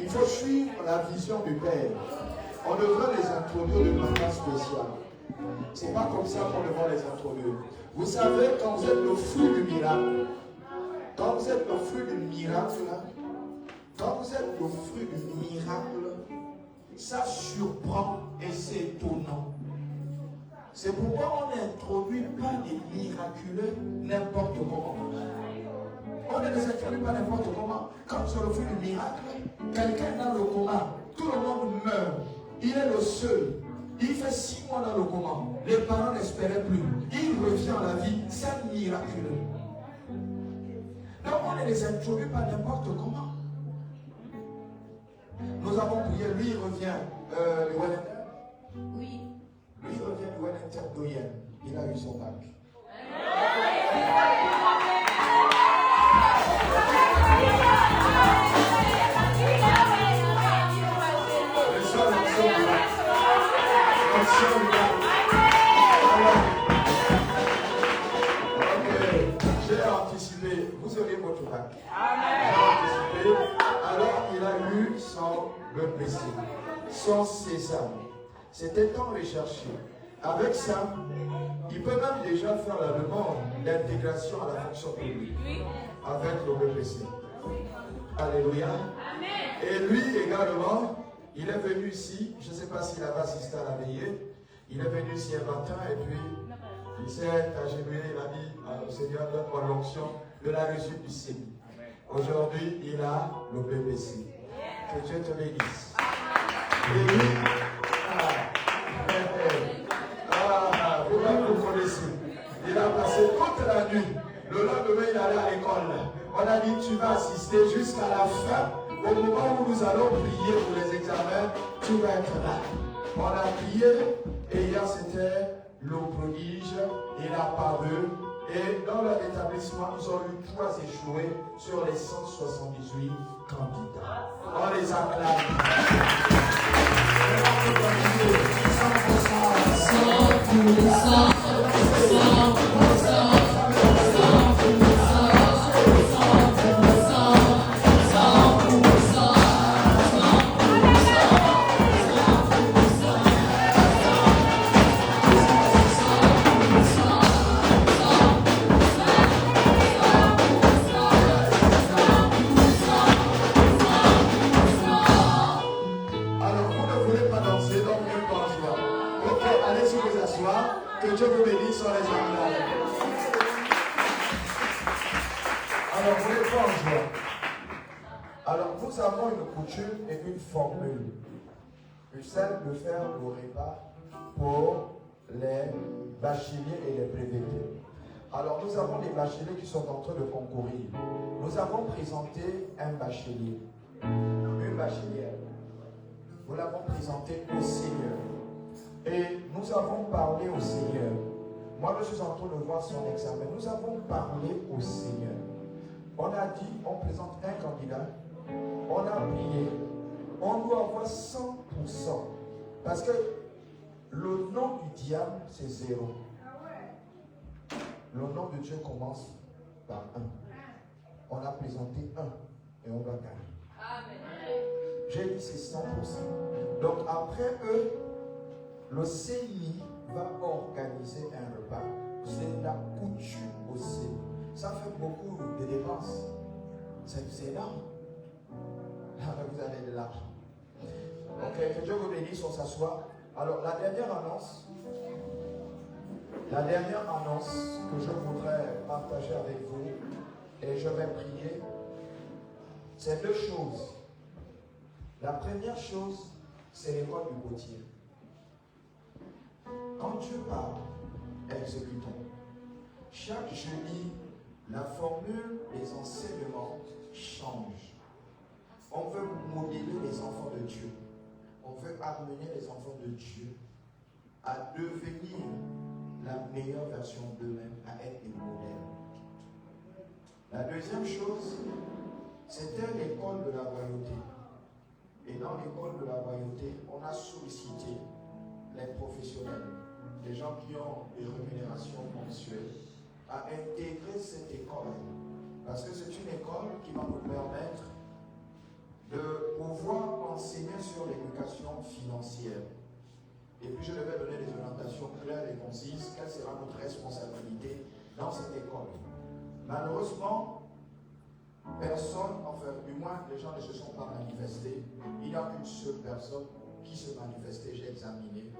Il faut suivre la vision du Père. On devrait les introduire d'une manière spéciale. C'est pas comme ça qu'on devrait les introduire. Vous savez, quand vous êtes le fruit du miracle, ça surprend et c'est étonnant. C'est pourquoi on n'introduit pas des miraculeux n'importe comment. On ne les introduit pas n'importe comment. Comme sur le fruit du miracle, quelqu'un est dans le coma, tout le monde meurt. Il est le seul. Il fait 6 mois dans le coma. Les parents n'espéraient plus. Il revient à la vie. C'est miraculeux. Donc on ne les introduit pas n'importe comment. Nous avons prié, lui il revient du Wellington. Oui. Lui il revient du Wellington d'Oyen. Il a eu son bac. J'ai anticipé, vous aurez votre bac. J'ai anticipé. Alors il a eu son BPC, son sésame. C'était tant recherché. Avec ça, il peut même déjà faire la demande d'intégration à la fonction publique avec le BPC. Alléluia. Et lui également, Il est venu ici, je ne sais pas s'il avait assisté à la veillée, il est venu ici un matin et puis il s'est agenouillé, il a dit au Seigneur, donne-moi l'onction de la réussite du CENI. Aujourd'hui, il a le BPC. Que Dieu te bénisse. Et lui, vous connaissez. Il a passé toute la nuit. Le lendemain, il allait à l'école. On a dit, tu vas assister jusqu'à la fin. Au moment où nous allons prier pour les examens, tu vas être là. On a prié et hier c'était le prodige, il a paru. Et dans leur établissement, nous avons eu 3 échoués sur les 178 candidats. On les acclame. 100%. Que Dieu vous bénisse sur les acclamations. Alors, vous n'êtes pas en joie. Alors, nous avons une coutume et une formule. Celle de faire le repas pour les bacheliers et les brevetés. Alors, nous avons des bacheliers qui sont en train de concourir. Nous avons présenté un bachelier, une bachelière. Nous l'avons présenté au Seigneur. Et nous avons parlé au Seigneur. Moi, je suis en train de voir son examen. Nous avons parlé au Seigneur. On a dit, on présente un candidat. On a prié. On doit avoir 100%. Parce que le nom du diable, c'est 0. Le nom de Dieu commence par 1. On a présenté 1 et on va gagner. Amen. J'ai dit c'est 100%. Donc après eux, le CNI va organiser un repas. C'est la coutume au CNI. Ça fait beaucoup de dépenses. C'est énorme. Vous avez de l'argent. Ok, que Dieu vous bénisse, on s'assoit. Alors, la dernière annonce que je voudrais partager avec vous, et je vais prier, c'est 2 choses. La première chose, c'est l'école du potier. Quand Dieu parle, exécutons. Chaque jeudi, la formule des enseignements change. On veut modeler les enfants de Dieu. On veut amener les enfants de Dieu à devenir la meilleure version d'eux-mêmes, à être des modèles. La deuxième chose, c'était l'école de la royauté. Et dans l'école de la royauté, on a sollicité les professionnels, les gens qui ont des rémunérations mensuelles, à intégrer cette école. Parce que c'est une école qui va nous permettre de pouvoir enseigner sur l'éducation financière. Et puis je devais donner des orientations claires et concises. Quelle sera notre responsabilité dans cette école? Malheureusement, personne, enfin du moins les gens ne se sont pas manifestés. Il n'y a qu'une seule personne qui se manifestait, j'ai examiné.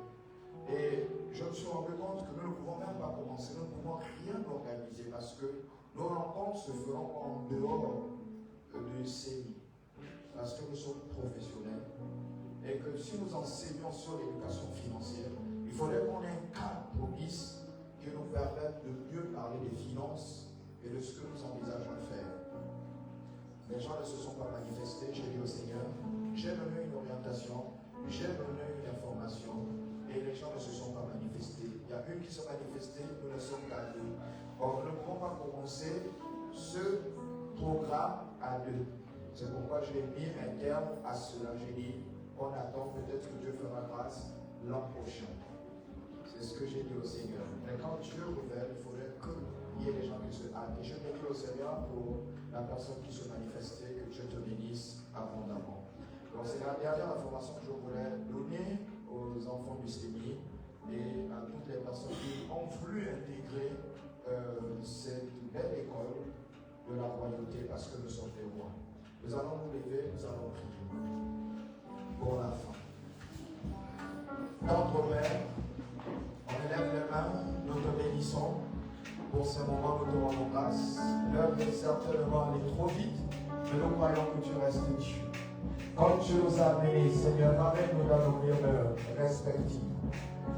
Et je me suis rendu compte que nous ne pouvons même pas commencer, nous ne pouvons rien organiser parce que nos rencontres se feront en dehors du CNI. Parce que nous sommes professionnels et que si nous enseignons sur l'éducation financière, il faudrait qu'on ait un cadre propice qui nous permette de mieux parler des finances et de ce que nous envisageons de faire. Les gens ne se sont pas manifestés, j'ai dit au Seigneur, j'ai donné une orientation, j'ai donné une information et les gens ne se sont pas manifestés. Il y a une qui s'est manifestée, nous ne sommes qu'à 2. Or, nous ne pouvons pas commencer ce programme à 2. C'est pourquoi j'ai mis un terme à cela. J'ai dit, on attend peut-être que Dieu fera grâce l'an prochain. C'est ce que j'ai dit au Seigneur. Mais quand Dieu révèle, il faudrait qu'il y ait des gens qui se hâtent. Et je prie au Seigneur pour la personne qui se manifestait, que Dieu te bénisse abondamment. Donc c'est la dernière information que je voulais donner aux enfants du CNI et à toutes les personnes qui ont voulu intégrer cette belle école de la royauté parce que nous sommes des rois. Nous allons nous lever, nous allons prier pour la fin. Notre Père, on élève les mains, nous te bénissons. Pour ce moment, nous te rendons grâce. L'heure est certainement allée trop vite, mais nous croyons que tu restes Dieu. Comme tu nous as amenés, Seigneur, ramène-nous dans nos demeures respectives.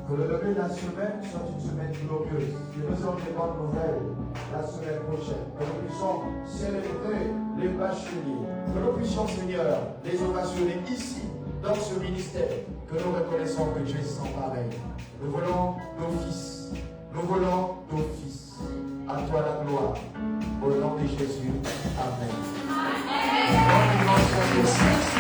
Que le début de la semaine soit une semaine glorieuse. Que nous ayons des bonnes nouvelles la semaine prochaine. Que nous puissions célébrer les bacheliers. Que nous puissions, Seigneur, les ovationner ici, dans ce ministère. Que nous reconnaissons que Dieu est sans pareil. Nous voulons nos fils. Nous voulons nos fils. À toi la gloire. Au nom de Jésus. Amen. Amen.